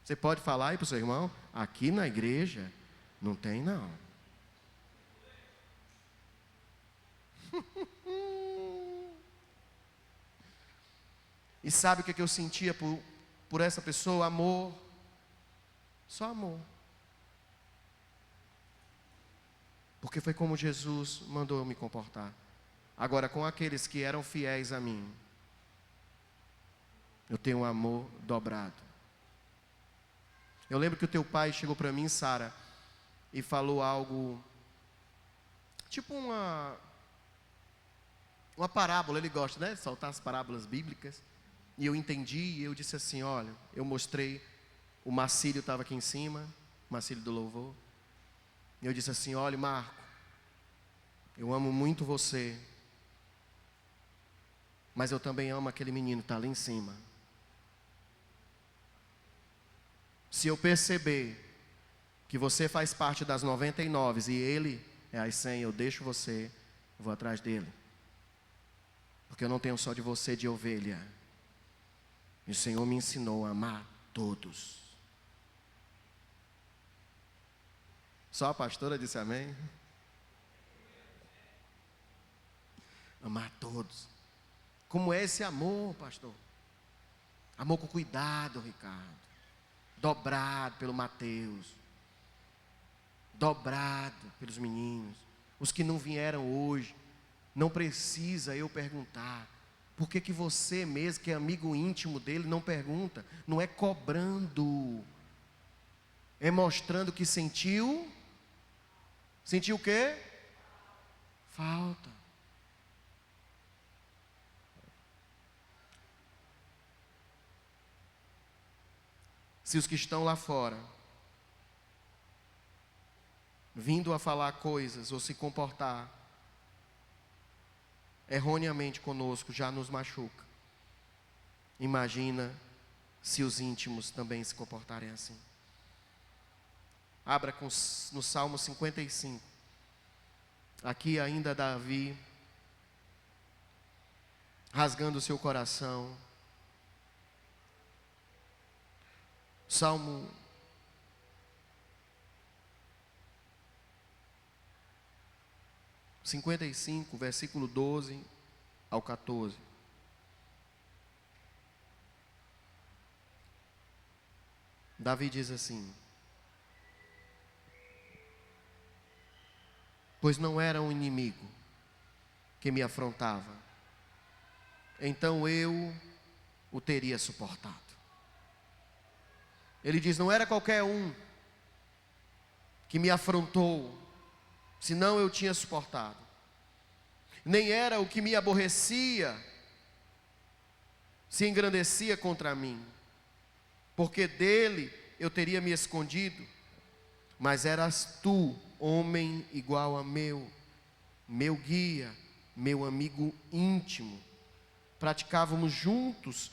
Você pode falar aí para o seu irmão: aqui na igreja não tem não. E sabe o que eu sentia por essa pessoa? Amor. Só amor. Porque foi como Jesus mandou eu me comportar. Agora, com aqueles que eram fiéis a mim, eu tenho um amor dobrado. Eu lembro que o teu pai chegou para mim, Sara, e falou algo, tipo uma parábola. Ele gosta, né, de soltar as parábolas bíblicas. E eu entendi, e eu disse assim: olha, eu mostrei, o Marcílio estava aqui em cima, Marcílio do louvor. E eu disse assim: olha, Marco, eu amo muito você, mas eu também amo aquele menino que está ali em cima. Se eu perceber que você faz parte das 99 e ele é as 100, eu deixo você, eu vou atrás dele. Porque eu não tenho só de você de ovelha. E o Senhor me ensinou a amar todos. Só a pastora disse amém? Amar todos. Como é esse amor, pastor? Amor com cuidado, Ricardo. dobrado pelo Mateus, dobrado pelos meninos. Os que não vieram hoje, não precisa eu perguntar. Por que que você mesmo, que é amigo íntimo dele, não pergunta? Não é cobrando, é mostrando que sentiu. Sentiu o quê? Falta. Se os que estão lá fora, vindo a falar coisas ou se comportar erroneamente conosco, já nos machuca, imagina se os íntimos também se comportarem assim. Abra no Salmo 55. Aqui ainda Davi, rasgando o seu coração. Salmo 55, versículo 12 ao 14. Davi diz assim: pois não era um inimigo que me afrontava, então eu o teria suportado. Ele diz: não era qualquer um que me afrontou, senão eu tinha suportado. Nem era o que me aborrecia, se engrandecia contra mim, porque dele eu teria me escondido. Mas eras tu, homem igual a meu guia, meu amigo íntimo. Praticávamos juntos,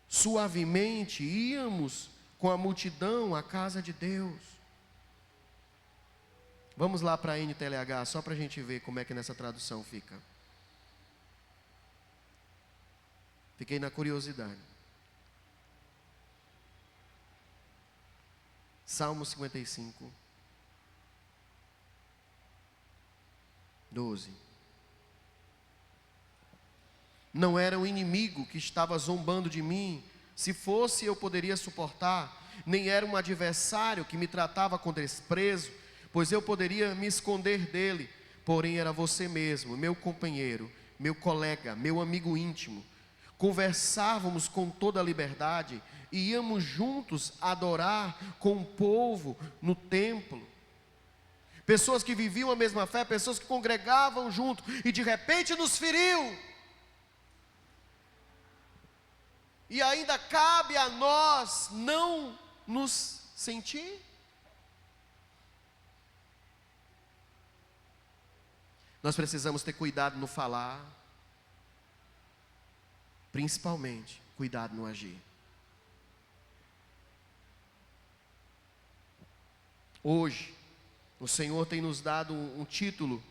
suavemente, íamos com a multidão à casa de Deus. Vamos lá para a NTLH, só para a gente ver como é que nessa tradução fica. Fiquei na curiosidade. Salmo 55, 12. Não era o inimigo que estava zombando de mim, se fosse eu poderia suportar. Nem era um adversário que me tratava com desprezo, pois eu poderia me esconder dele. Porém era você mesmo, meu companheiro, meu colega, meu amigo íntimo. Conversávamos com toda a liberdade e íamos juntos adorar com o povo no templo. Pessoas que viviam a mesma fé, pessoas que congregavam junto, e de repente nos feriu. E ainda cabe a nós não nos sentir. Nós precisamos ter cuidado no falar, principalmente cuidado no agir. Hoje, o Senhor tem nos dado um título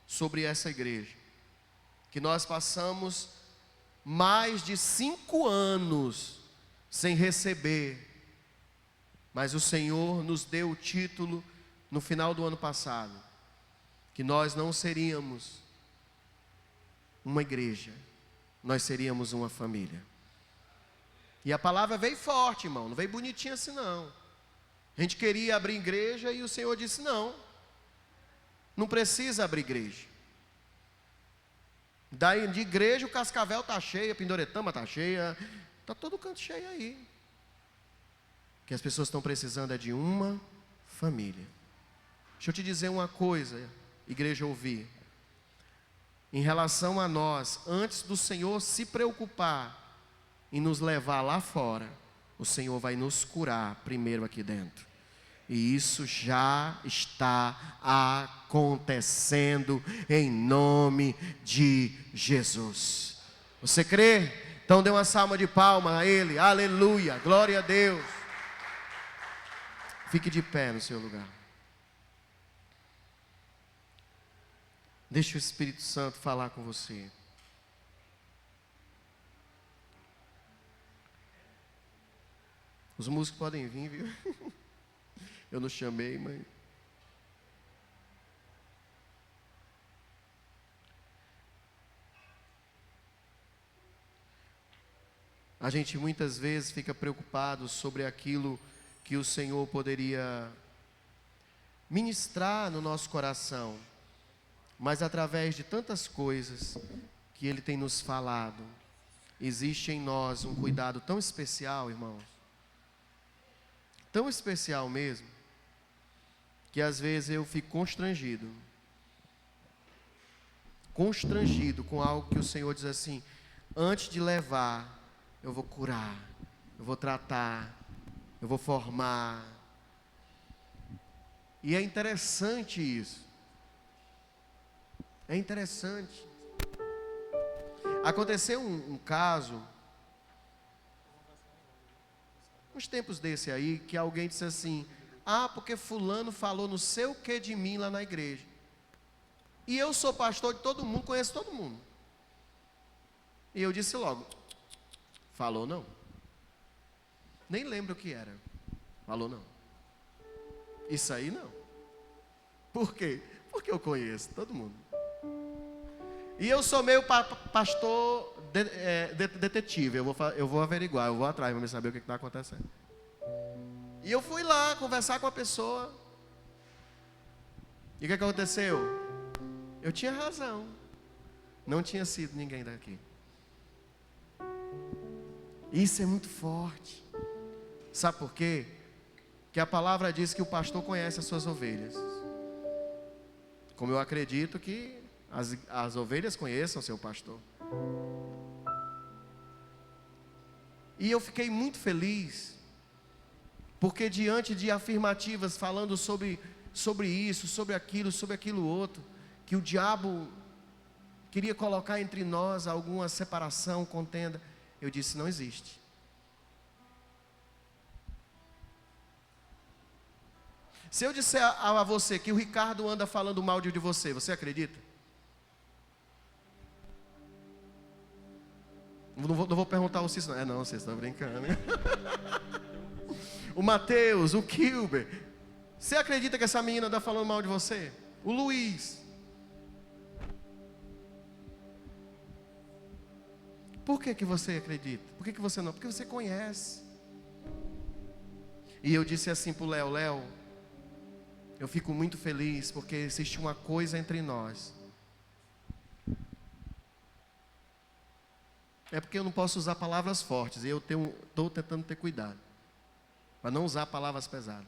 sobre essa igreja, que nós passamos mais de 5 anos sem receber, mas o Senhor nos deu o título no final do ano passado, que nós não seríamos uma igreja, nós seríamos uma família. E a palavra veio forte, irmão, não veio bonitinha assim não. A gente queria abrir igreja e o Senhor disse: não, não precisa abrir igreja. Daí de igreja o Cascavel está cheio, a Pindoretama está cheia, está todo canto cheio aí. O que as pessoas estão precisando é de uma família. Deixa eu te dizer uma coisa, igreja, ouvir. Em relação a nós, antes do Senhor se preocupar em nos levar lá fora, o Senhor vai nos curar primeiro aqui dentro. E isso já está acontecendo em nome de Jesus. Você crê? Então dê uma salva de palmas a Ele. Aleluia, glória a Deus. Fique de pé no seu lugar. Deixe o Espírito Santo falar com você. Os músicos podem vir, viu? Eu não chamei, mas... A gente muitas vezes fica preocupado sobre aquilo que o Senhor poderia ministrar no nosso coração, mas através de tantas coisas que Ele tem nos falado, existe em nós um cuidado tão especial, irmãos, tão especial mesmo, que às vezes eu fico constrangido com algo que o Senhor diz assim: antes de levar, eu vou curar, eu vou tratar, eu vou formar. E é interessante isso. É interessante. Aconteceu um caso, uns tempos desse aí, que alguém disse assim: ah, porque fulano falou não sei o que de mim lá na igreja. E eu sou pastor de todo mundo, conheço todo mundo. E eu disse logo: falou não. Nem lembro o que era. Falou não. Isso aí não. Por quê? Porque eu conheço todo mundo. E eu sou meio pastor detetive. Eu vou averiguar, eu vou atrás para saber o que está acontecendo. E eu fui lá conversar com a pessoa. E o que aconteceu? Eu tinha razão. Não tinha sido ninguém daqui. Isso é muito forte. Sabe por quê? Que a palavra diz que o pastor conhece as suas ovelhas. Como eu acredito que as ovelhas conheçam seu pastor. E eu fiquei muito feliz, porque diante de afirmativas falando sobre isso, sobre aquilo outro, que o diabo queria colocar entre nós alguma separação, contenda, eu disse: não existe. Se eu disser a você que o Ricardo anda falando mal de você, você acredita? Não vou perguntar o Cícero, não. Não, vocês estão brincando. O Mateus, o Kilber. Você acredita que essa menina anda falando mal de você? O Luiz. Por que você acredita? Por que você não? Porque você conhece. E eu disse assim para o Léo: eu fico muito feliz porque existe uma coisa entre nós. É porque eu não posso usar palavras fortes, e eu estou tentando ter cuidado, para não usar palavras pesadas.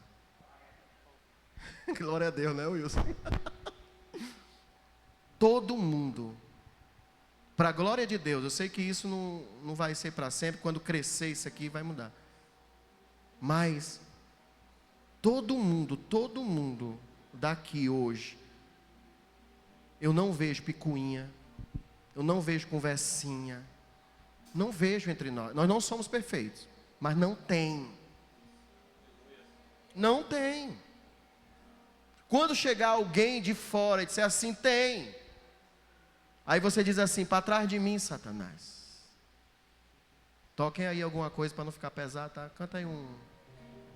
Glória a Deus, né, Wilson? Todo mundo, para a glória de Deus, eu sei que isso não vai ser para sempre, quando crescer isso aqui vai mudar. Mas, todo mundo daqui hoje, eu não vejo picuinha, eu não vejo conversinha, não vejo entre nós. Nós não somos perfeitos, mas não tem. Não tem. Quando chegar alguém de fora e disser assim: tem. Aí você diz assim: para trás de mim, Satanás. Toquem aí alguma coisa para não ficar pesado, tá? Canta aí um.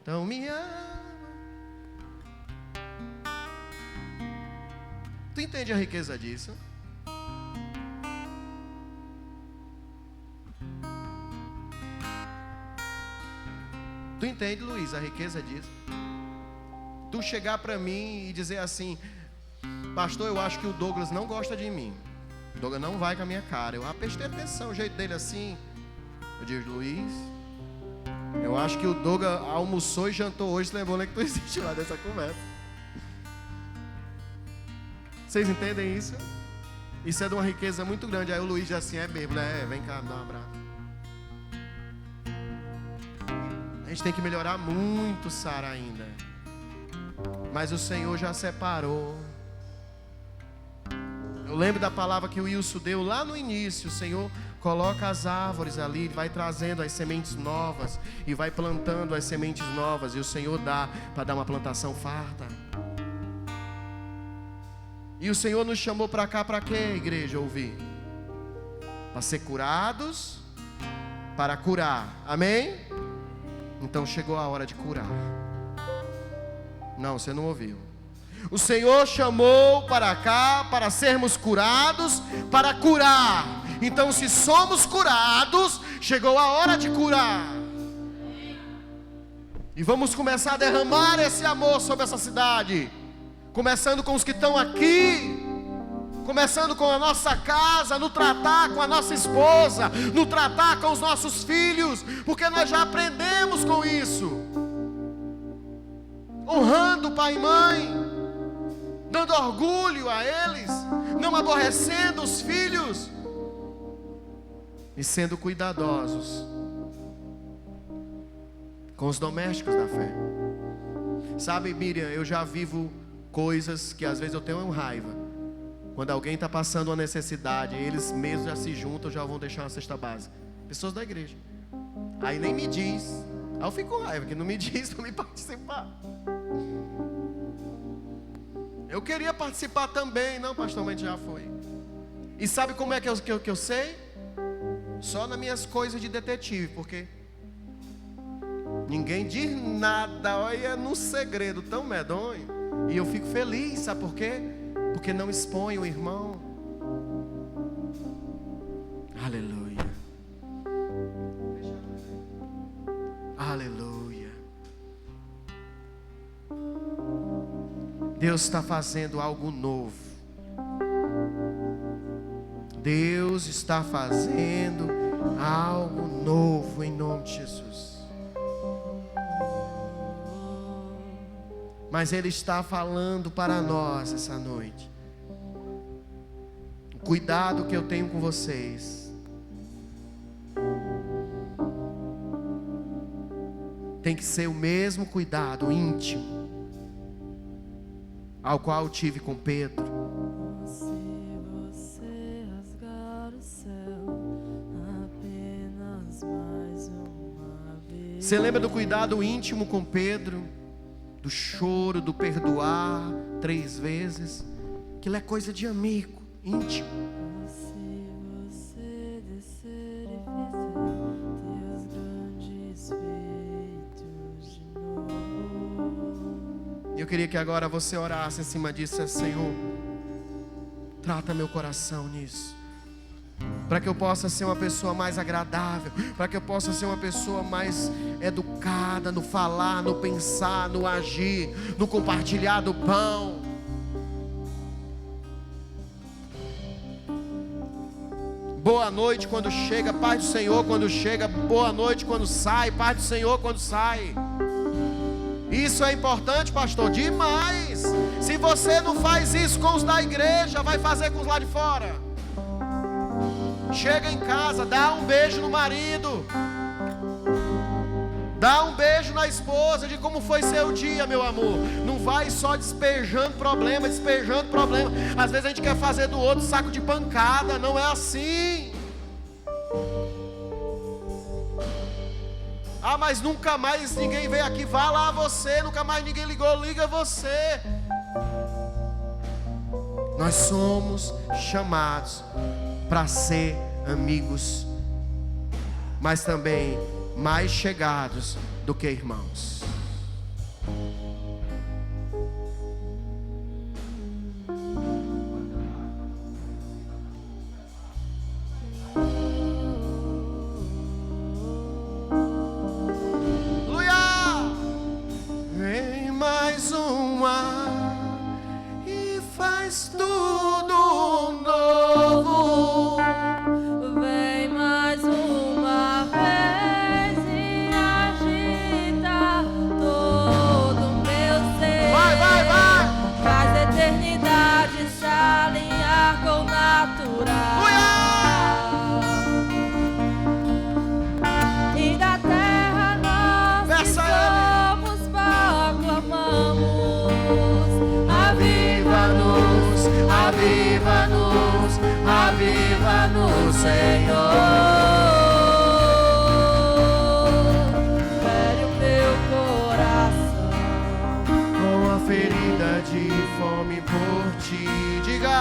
Então me ama. Tu entende a riqueza disso? Tu entende, Luiz, a riqueza disso? Tu chegar para mim e dizer assim: pastor, eu acho que o Douglas não gosta de mim. O Douglas não vai com a minha cara. Eu prestei atenção, o jeito dele assim. Eu digo: Luiz, eu acho que o Douglas almoçou e jantou hoje. Você lembrou, né, que tu existe lá dessa conversa? Vocês entendem isso? Isso é de uma riqueza muito grande. Aí o Luiz diz assim: é mesmo, né? Vem cá, me dá um abraço. A gente tem que melhorar muito, Sara, ainda. Mas o Senhor já separou. Eu lembro da palavra que o Wilson deu lá no início. O Senhor coloca as árvores ali, vai trazendo as sementes novas e vai plantando as sementes novas. E o Senhor dá para dar uma plantação farta. E o Senhor nos chamou para cá para quê, igreja? Ouvir? Para ser curados, para curar. Amém? Então chegou a hora de curar. Não, você não ouviu. O Senhor chamou para cá para sermos curados, para curar. Então, se somos curados, chegou a hora de curar. E vamos começar a derramar esse amor sobre essa cidade. Começando com os que estão aqui. Começando com a nossa casa, no tratar com a nossa esposa, no tratar com os nossos filhos, porque nós já aprendemos com isso. Honrando pai e mãe, dando orgulho a eles, não aborrecendo os filhos e sendo cuidadosos com os domésticos da fé. Sabe, Miriam, eu já vivo coisas que às vezes eu tenho raiva. Quando alguém está passando uma necessidade, eles mesmos já se juntam, já vão deixar uma cesta básica. Pessoas da igreja. Aí nem me diz. Aí eu fico com raiva, que não me diz para me participar. Eu queria participar também. Não, pastor, mas já foi. E sabe como é que eu sei? Só nas minhas coisas de detetive, porque ninguém diz nada, olha, num segredo tão medonho. E eu fico feliz, sabe por quê? Porque não expõe o irmão. Aleluia. Aleluia. Deus está fazendo algo novo. Deus está fazendo algo novo em nome de Jesus. Mas Ele está falando para nós essa noite. O cuidado que eu tenho com vocês tem que ser o mesmo cuidado íntimo ao qual eu tive com Pedro. Se você rasgar o céu apenas mais uma vez. Você lembra do cuidado íntimo com Pedro? Do choro, do perdoar 3 vezes. Aquilo é coisa de amigo, íntimo. Se você descer e fizer teus grandes feitos de novo. Eu queria que agora você orasse em cima disso, Senhor, trata meu coração nisso, para que eu possa ser uma pessoa mais agradável, para que eu possa ser uma pessoa mais educada no falar, no pensar, no agir, no compartilhar do pão. Boa noite quando chega, paz do Senhor quando chega, boa noite quando sai, paz do Senhor quando sai. Isso é importante, pastor, demais. Se você não faz isso com os da igreja, vai fazer com os lá de fora. Chega em casa, dá um beijo no marido, dá um beijo na esposa, de como foi seu dia, meu amor. Não vai só despejando problema. Às vezes a gente quer fazer do outro saco de pancada. Não é assim. Ah, mas nunca mais ninguém veio aqui. Vá lá você, nunca mais ninguém ligou, liga você. Nós somos chamados para ser amigos, mas também mais chegados do que irmãos. Aleluia! Vem mais uma e faz tudo novo. Vem mais uma vez e agita todo o meu ser. Vai! Faz a eternidade se alinhar com o natural. E da terra nós que somos proclamamos. Aviva-nos, aviva-nos, aviva-nos, Senhor. Fere o meu coração Com a ferida de fome por ti. Diga,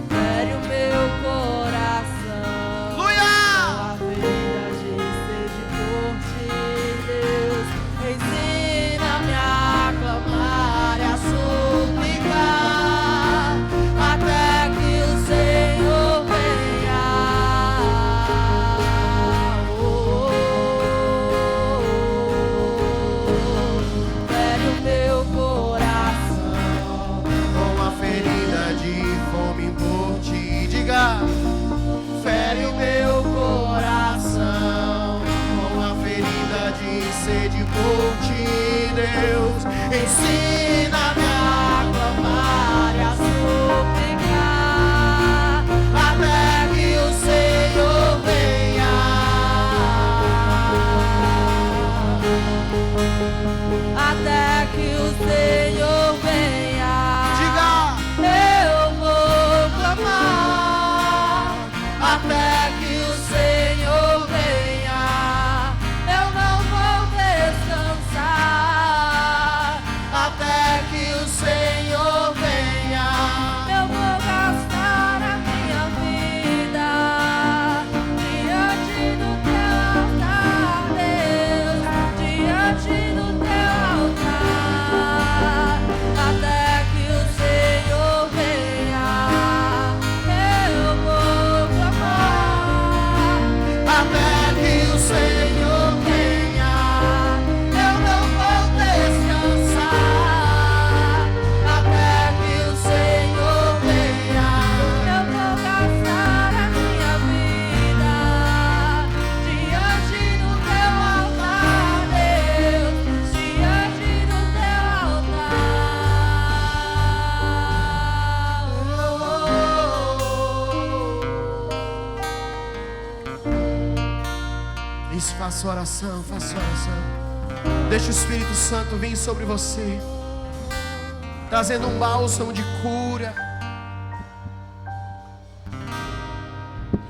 fere o meu coração. aleluia! A ferida de sede por ti, Deus. Ensina-me a clamar e a suplicar até que o Senhor venha. ensina-me a clamar e a suplicar, até que o Senhor venha. Até que o Senhor venha. Diga. Eu vou clamar até que o Senhor venha. Eu não vou descansar até que o Senhor venha. Eu vou gastar a minha vida diante do teu altar, Deus, diante do teu altar, até que o Senhor venha. Eu vou clamar até que o Senhor venha. Eu não vou descansar até que o Senhor venha. Eu vou gastar a minha vida diante do teu altar, Deus, diante do teu altar. Isso, faça oração, faça oração. Deixa o Espírito Santo vir sobre você, trazendo um bálsamo de cura.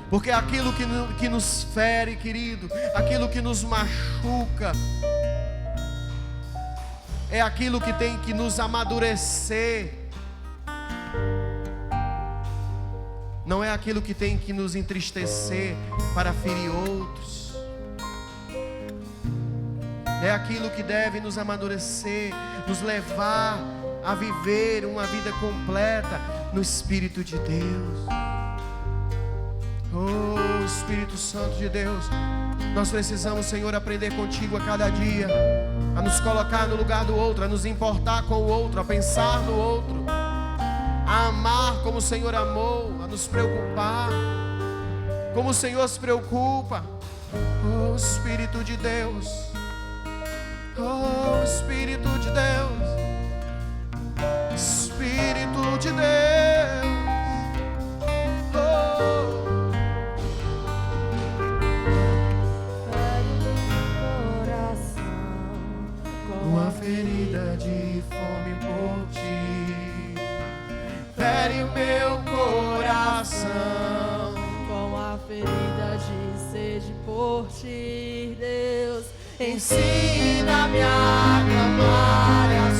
Porque aquilo que nos fere, querido, aquilo que nos machuca, é aquilo que tem que nos amadurecer. Não é aquilo que tem que nos entristecer para ferir outros. É aquilo que deve nos amadurecer, nos levar a viver uma vida completa no Espírito de Deus. Oh, Espírito Santo de Deus, nós precisamos, Senhor, aprender contigo a cada dia, a nos colocar no lugar do outro, a nos importar com o outro, a pensar no outro, a amar como o Senhor amou, a nos preocupar como o Senhor se preocupa. Oh, Espírito de Deus, oh, Espírito de Deus, Espírito de Deus, oh. Uma ferida de fome por ti, fere o meu coração. Com a ferida de sede por ti, Deus, ensina-me a clamar e a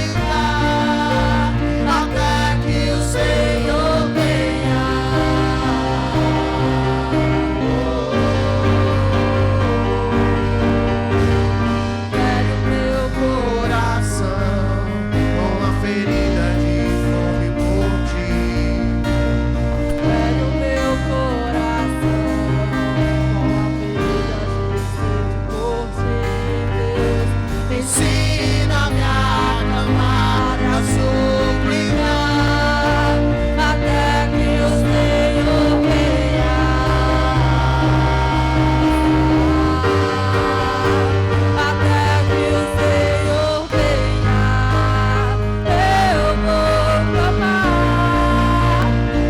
suplicar, até que o Senhor venha. Fere o meu coração Com a ferida de fome por ti, fere o meu coração. Com a ferida de sede por ti, Deus, ensina-me a clamar e a suplicar, até que o Senhor venha. Até que o Senhor venha. Eu vou clamar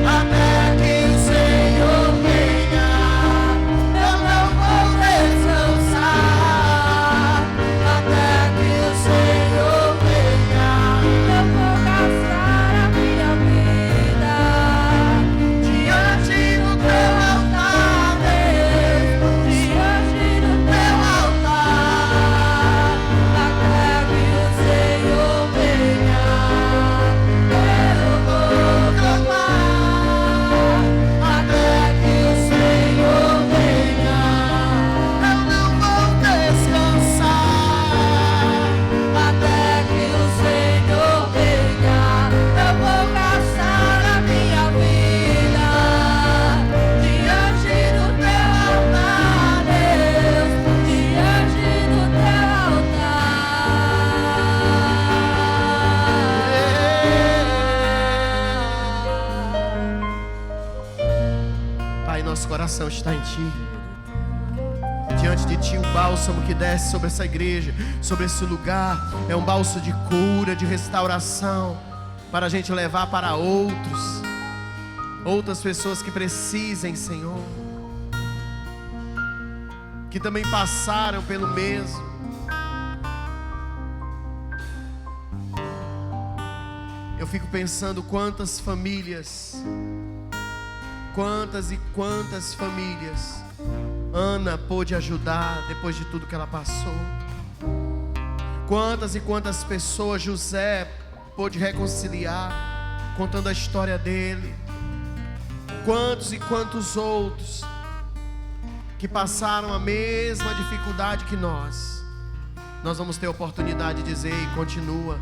até que o Senhor venha. Eu não vou descansar até que o Senhor venha. Eu vou gastar a minha vida diante do teu altar, Deus, diante do teu altar, até que o Senhor venha. Eu vou clamar até que o Senhor venha. Eu não vou descansar até que o Senhor venha. Eu vou gastar a minha vida diante do teu altar, Deus, diante do teu altar. Pai, nosso coração está em ti. diante de Ti, o bálsamo que desce sobre essa igreja, sobre esse lugar, é um bálsamo de cura, de restauração, para a gente levar para outras pessoas que precisem, Senhor, que também passaram pelo mesmo. Eu fico pensando quantas famílias, quantas e quantas famílias Ana pôde ajudar depois de tudo que ela passou. Quantas e quantas pessoas José pôde reconciliar, contando a história dele. Quantos e quantos outros que passaram a mesma dificuldade que nós vamos ter a oportunidade de dizer: ei, continua,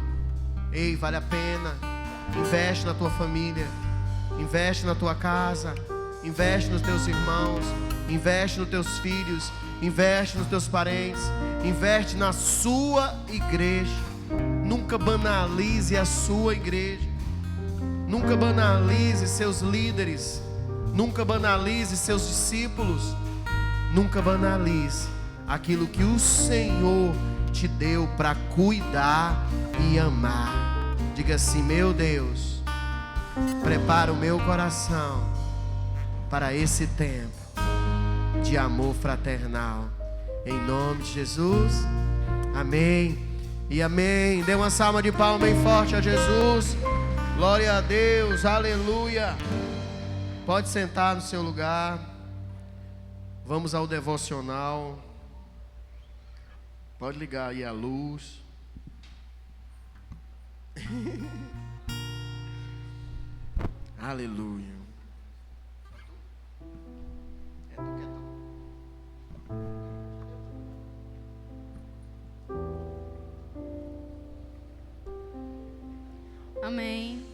ei, vale a pena, investe na tua família, investe na tua casa, investe nos teus irmãos, investe nos teus filhos, investe nos teus parentes, investe na sua igreja. Nunca banalize a sua igreja, nunca banalize seus líderes, nunca banalize seus discípulos, nunca banalize aquilo que o Senhor te deu para cuidar e amar. Diga assim: meu Deus, prepara o meu coração para esse tempo de amor fraternal, em nome de Jesus, amém e amém. Dê uma salva de palmas bem forte a Jesus. Glória a Deus, aleluia. Pode sentar no seu lugar. Vamos ao devocional. Pode ligar aí a luz. Aleluia. Amém.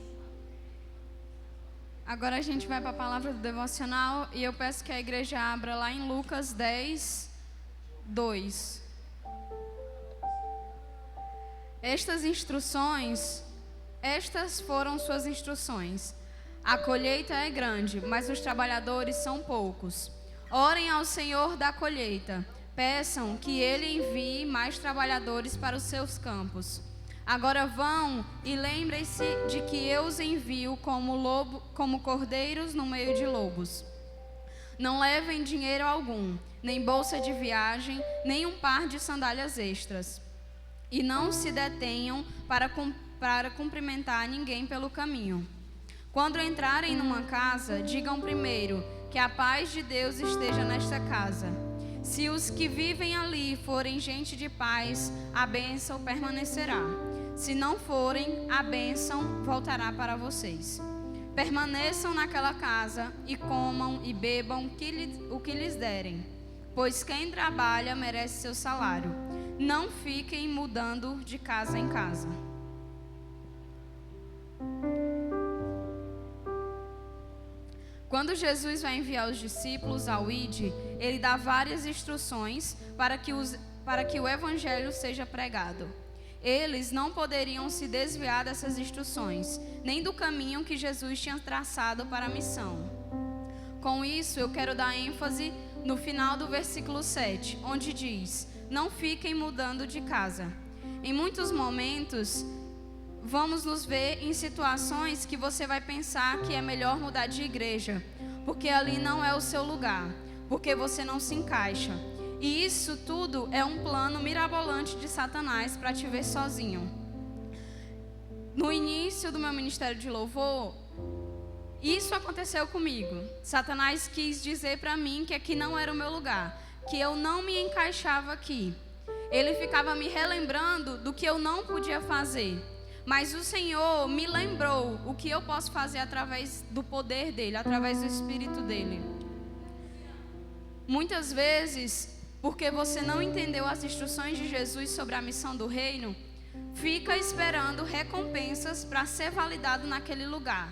Agora a gente vai para a palavra do devocional e eu peço que a igreja abra lá em Lucas 10, 2. Estas foram suas instruções. A colheita é grande, mas os trabalhadores são poucos. Orem ao Senhor da colheita. Peçam que Ele envie mais trabalhadores para os seus campos. Agora vão e lembrem-se de que eu os envio como cordeiros no meio de lobos. Não levem dinheiro algum, nem bolsa de viagem, nem um par de sandálias extras. E não se detenham para cumprimentar ninguém pelo caminho. Quando entrarem numa casa, digam primeiro que a paz de Deus esteja nesta casa. Se os que vivem ali forem gente de paz, a bênção permanecerá. Se não forem, a bênção voltará para vocês. Permaneçam naquela casa e comam e bebam o que lhes derem, pois quem trabalha merece seu salário. Não fiquem mudando de casa em casa. Quando Jesus vai enviar os discípulos ao Ide, ele dá várias instruções para que o evangelho seja pregado. Eles não poderiam se desviar dessas instruções, nem do caminho que Jesus tinha traçado para a missão. Com isso, eu quero dar ênfase no final do versículo 7, onde diz: não fiquem mudando de casa. Em muitos momentos, vamos nos ver em situações que você vai pensar que é melhor mudar de igreja, porque ali não é o seu lugar, porque você não se encaixa. E isso tudo é um plano mirabolante de Satanás para te ver sozinho. No início do meu ministério de louvor, isso aconteceu comigo. Satanás quis dizer para mim que aqui não era o meu lugar, que eu não me encaixava aqui. Ele ficava me relembrando do que eu não podia fazer. Mas o Senhor me lembrou o que eu posso fazer através do poder dEle, através do Espírito dEle. Muitas vezes, porque você não entendeu as instruções de Jesus sobre a missão do reino, fica esperando recompensas para ser validado naquele lugar.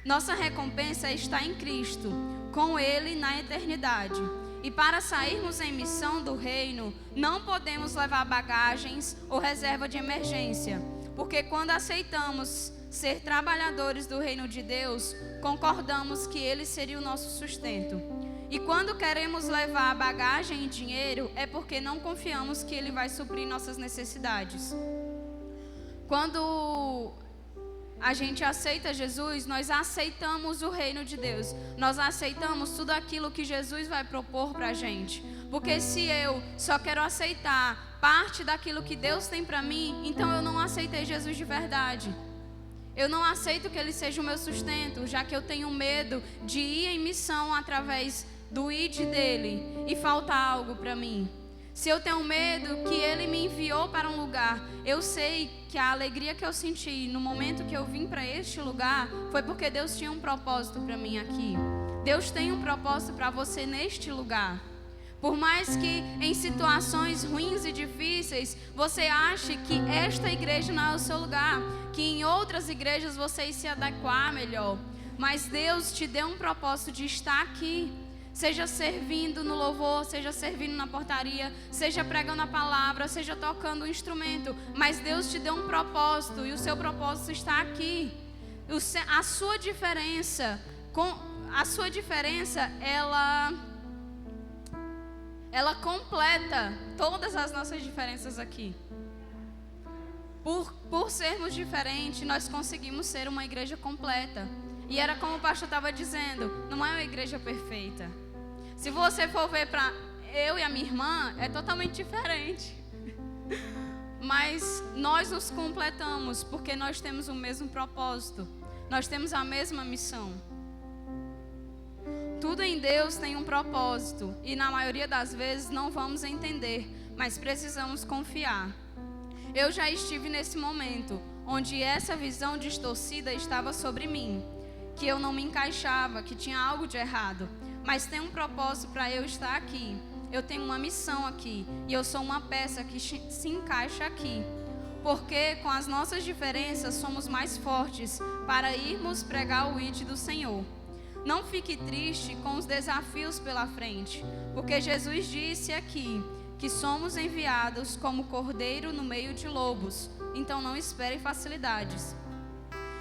Nossa recompensa está em Cristo, com Ele na eternidade. E para sairmos em missão do reino, não podemos levar bagagens ou reserva de emergência, porque quando aceitamos ser trabalhadores do reino de Deus, concordamos que Ele seria o nosso sustento. E quando queremos levar bagagem e dinheiro, é porque não confiamos que Ele vai suprir nossas necessidades. Quando a gente aceita Jesus, nós aceitamos o reino de Deus. Nós aceitamos tudo aquilo que Jesus vai propor para a gente. Porque se eu só quero aceitar parte daquilo que Deus tem para mim, então eu não aceitei Jesus de verdade. Eu não aceito que Ele seja o meu sustento, já que eu tenho medo de ir em missão através do id dele e faltar algo para mim. Se eu tenho medo que Ele me enviou para um lugar, eu sei que a alegria que eu senti no momento que eu vim para este lugar foi porque Deus tinha um propósito para mim aqui. Deus tem um propósito para você neste lugar. Por mais que em situações ruins e difíceis você ache que esta igreja não é o seu lugar, que em outras igrejas você se adequar melhor, mas Deus te deu um propósito de estar aqui. Seja servindo no louvor, seja servindo na portaria, seja pregando a palavra, seja tocando um instrumento. Mas Deus te deu um propósito e o seu propósito está aqui. A sua diferença, ela completa todas as nossas diferenças aqui. Por sermos diferentes, nós conseguimos ser uma igreja completa. E era como o pastor estava dizendo, não é uma igreja perfeita. Se você for ver para eu e a minha irmã, é totalmente diferente. Mas nós nos completamos porque nós temos o mesmo propósito. Nós temos a mesma missão. Tudo em Deus tem um propósito e na maioria das vezes não vamos entender, mas precisamos confiar. Eu já estive nesse momento onde essa visão distorcida estava sobre mim, que eu não me encaixava, que tinha algo de errado. Mas tem um propósito para eu estar aqui. Eu tenho uma missão aqui. E eu sou uma peça que se encaixa aqui. Porque com as nossas diferenças somos mais fortes para irmos pregar o id do Senhor. Não fique triste com os desafios pela frente. Porque Jesus disse aqui que somos enviados como cordeiro no meio de lobos. Então não espere facilidades.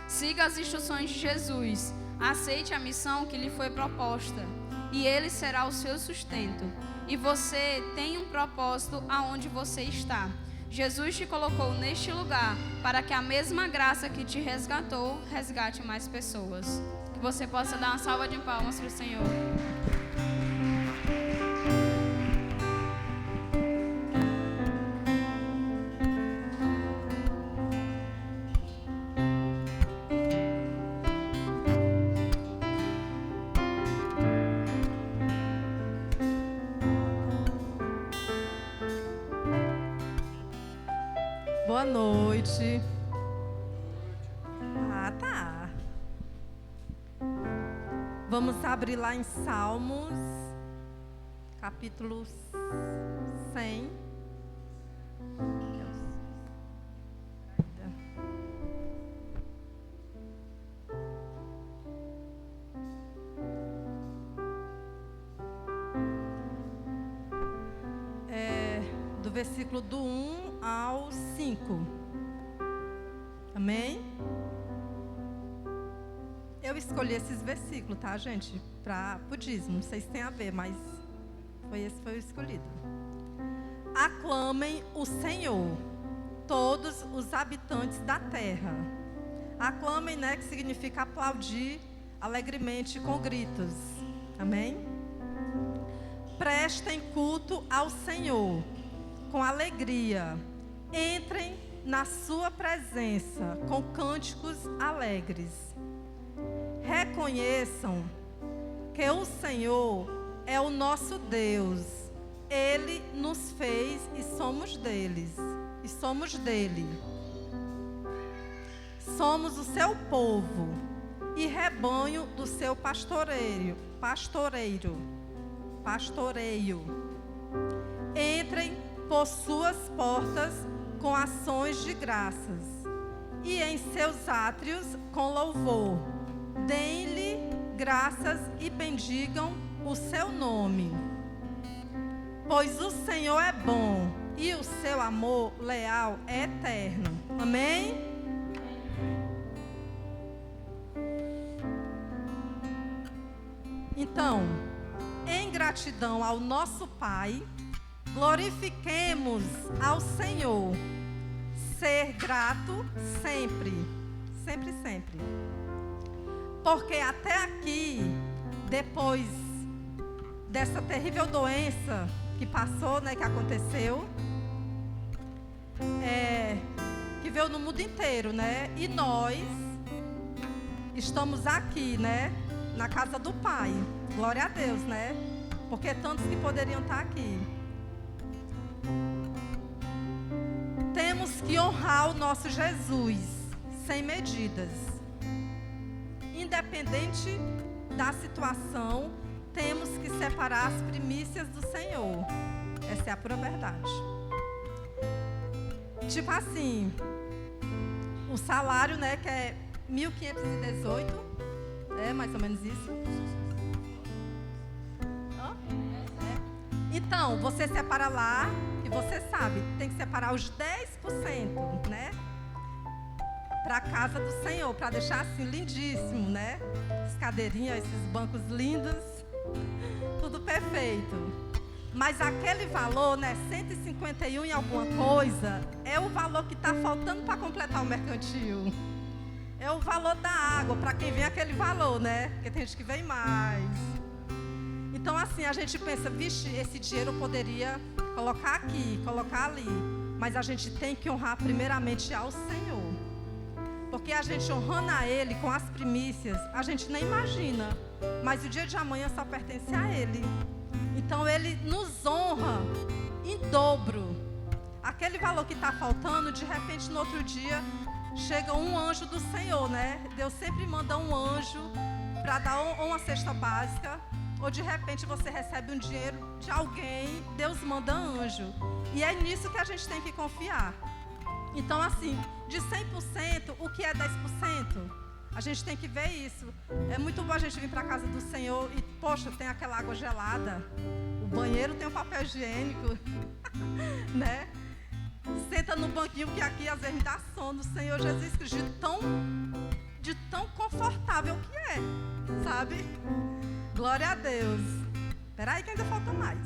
Siga as instruções de Jesus. Aceite a missão que lhe foi proposta. E Ele será o seu sustento. E você tem um propósito aonde você está. Jesus te colocou neste lugar para que a mesma graça que te resgatou, resgate mais pessoas. Que você possa dar uma salva de palmas para o Senhor. Boa noite. Tá. Vamos abrir lá em Salmos, capítulo 100. Do versículo do 1 ao 5. Amém? Eu escolhi esses versículos, tá, gente? Para o dízimo. Não sei se tem a ver, mas esse foi o escolhido. Aclamem o Senhor, todos os habitantes da terra. Aclamem, né? Que significa aplaudir alegremente com gritos. Amém? Prestem culto ao Senhor com alegria. Entrem na sua presença com cânticos alegres. Reconheçam que o Senhor é o nosso Deus. Ele nos fez e somos dele. Somos o seu povo e rebanho do seu pastoreio. Entrem por suas portas com ações de graças e em seus átrios com louvor. Deem-lhe graças e bendigam o seu nome. Pois o Senhor é bom e o seu amor leal é eterno. Amém? Então, em gratidão ao nosso Pai, glorifiquemos ao Senhor. Ser grato sempre, sempre, sempre. Porque até aqui, depois dessa terrível doença que passou, né, que aconteceu, que veio no mundo inteiro, né? E nós estamos aqui, né, na casa do Pai. Glória a Deus, né? Porque tantos que poderiam estar aqui. Temos que honrar o nosso Jesus sem medidas. Independente da situação, temos que separar as primícias do Senhor. Essa é a pura verdade. Tipo assim, o salário, né, que é 1.518, é mais ou menos isso. Então, você separa lá, e você sabe, tem que separar os 10%, né? Para a casa do Senhor, para deixar assim lindíssimo, né? As cadeirinhas, esses bancos lindos, tudo perfeito. Mas aquele valor, né, 151 e alguma coisa, é o valor que está faltando para completar o mercantil. É o valor da água, para quem vem aquele valor, né? Porque tem gente que vem mais. Então, assim, a gente pensa, vixe, esse dinheiro eu poderia colocar aqui, colocar ali. Mas a gente tem que honrar primeiramente ao Senhor. Porque a gente honrando a Ele com as primícias, a gente nem imagina. Mas o dia de amanhã só pertence a Ele. Então, Ele nos honra em dobro. Aquele valor que está faltando, de repente, no outro dia, chega um anjo do Senhor, né? Deus sempre manda um anjo para dar uma cesta básica. Ou de repente você recebe um dinheiro de alguém, Deus manda anjo. E é nisso que a gente tem que confiar. Então, assim, de 100%, o que é 10%? A gente tem que ver isso. É muito bom a gente vir para a casa do Senhor e, poxa, tem aquela água gelada. O banheiro tem um papel higiênico, né? Senta no banquinho que aqui às vezes me dá sono. Senhor Jesus Cristo, de tão confortável que é, sabe? Glória a Deus. Espera aí que ainda falta mais.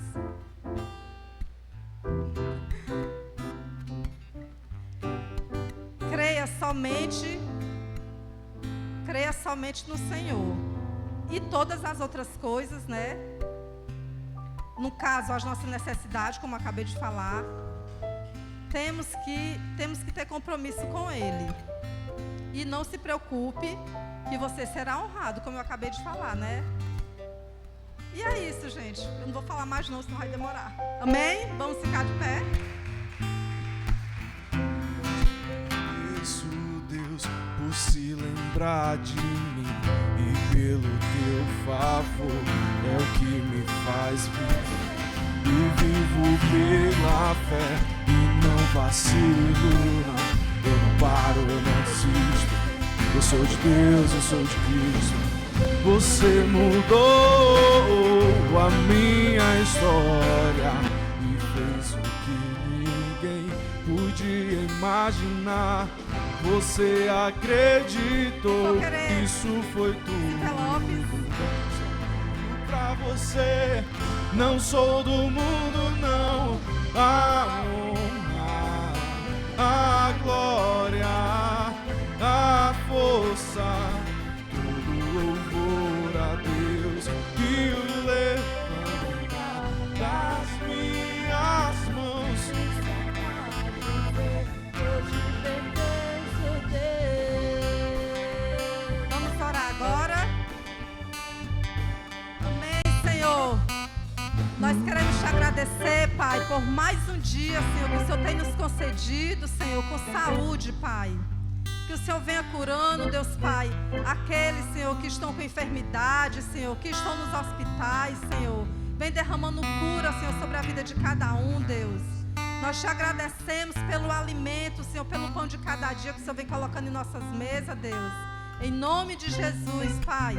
Creia somente no Senhor. E todas as outras coisas, né? No caso, as nossas necessidades, como eu acabei de falar, temos que ter compromisso com Ele. E não se preocupe que você será honrado, como eu acabei de falar, né? E é isso, gente. Eu não vou falar mais não, senão vai demorar. Amém? Vamos ficar de pé. Isso, Deus, por se lembrar de mim e pelo teu favor é o que me faz viver. E vivo pela fé e não vacilo, não. Eu não paro, eu não desisto. Eu sou de Deus, eu sou de Cristo. Você mudou a minha história e fez o que ninguém podia imaginar. Você acreditou, isso foi tudo pra você. Não sou do mundo, não. A honra, a glória, a força, todo louvor a Deus que o levanta das minhas mãos. Vamos orar agora. Amém, Senhor. Nós queremos te agradecer, Pai, por mais um dia, Senhor, que o Senhor tem nos concedido, Senhor, com saúde, Pai. Que o Senhor venha curando, Deus Pai, aqueles, Senhor, que estão com enfermidade, Senhor, que estão nos hospitais, Senhor. Vem derramando cura, Senhor, sobre a vida de cada um, Deus. Nós te agradecemos pelo alimento, Senhor, pelo pão de cada dia que o Senhor vem colocando em nossas mesas, Deus. Em nome de Jesus, Pai.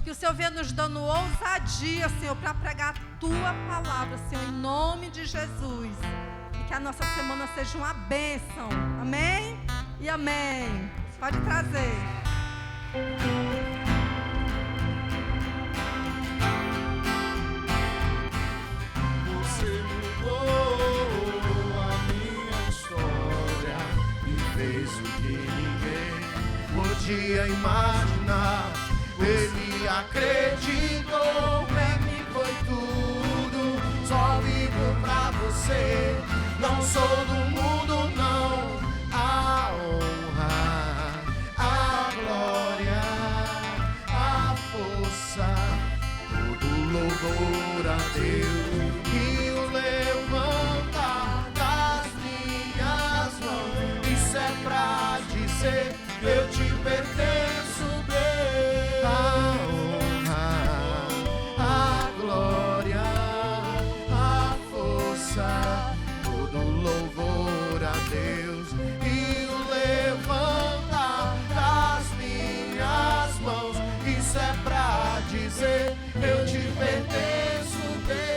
Que o Senhor venha nos dando ousadia, Senhor, para pregar a Tua palavra, Senhor, em nome de Jesus. E que a nossa semana seja uma bênção. Amém? E amém. Pode trazer. o que ninguém podia imaginar. Ele acreditou, pra mim foi tudo. Só vivo pra você, não sou do mundo não. A honra, a glória, a força, todo louvor a Deus. E o levantar das minhas mãos, isso é pra dizer, eu te pertenço, Deus. A honra, a glória, a força, todo louvor a Deus. E o levantar das minhas mãos, isso é pra dizer, eu te pertenço, Deus.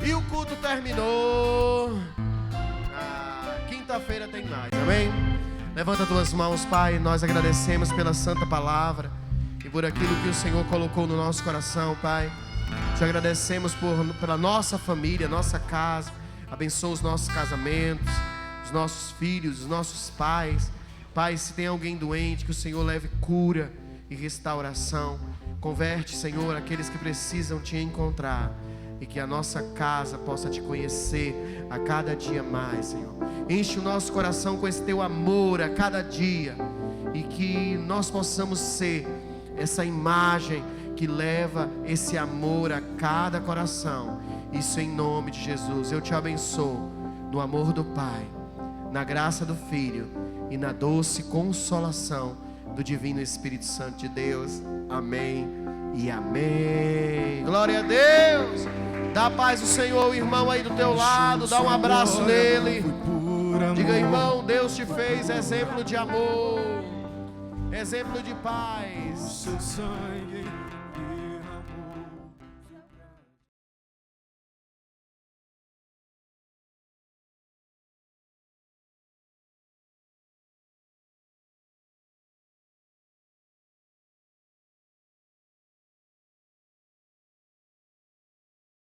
E o culto terminou. Quinta-feira tem mais, amém? Levanta tuas mãos, Pai. Nós agradecemos pela santa palavra e por aquilo que o Senhor colocou no nosso coração, Pai. Te agradecemos pela nossa família, nossa casa. Abençoa os nossos casamentos, os nossos filhos, os nossos pais. Pai, se tem alguém doente, que o Senhor leve cura e restauração. Converte, Senhor, aqueles que precisam te encontrar. E que a nossa casa possa te conhecer a cada dia mais, Senhor. Enche o nosso coração com esse teu amor a cada dia. E que nós possamos ser essa imagem que leva esse amor a cada coração. Isso em nome de Jesus. Eu te abençoo no amor do Pai, na graça do Filho e na doce consolação do Divino Espírito Santo de Deus. Amém e amém. Glória a Deus. Dá paz do Senhor ao irmão aí do teu lado. Dá um abraço nele. Diga, irmão, Deus te fez exemplo de amor, exemplo de paz. Seu sangue derramou.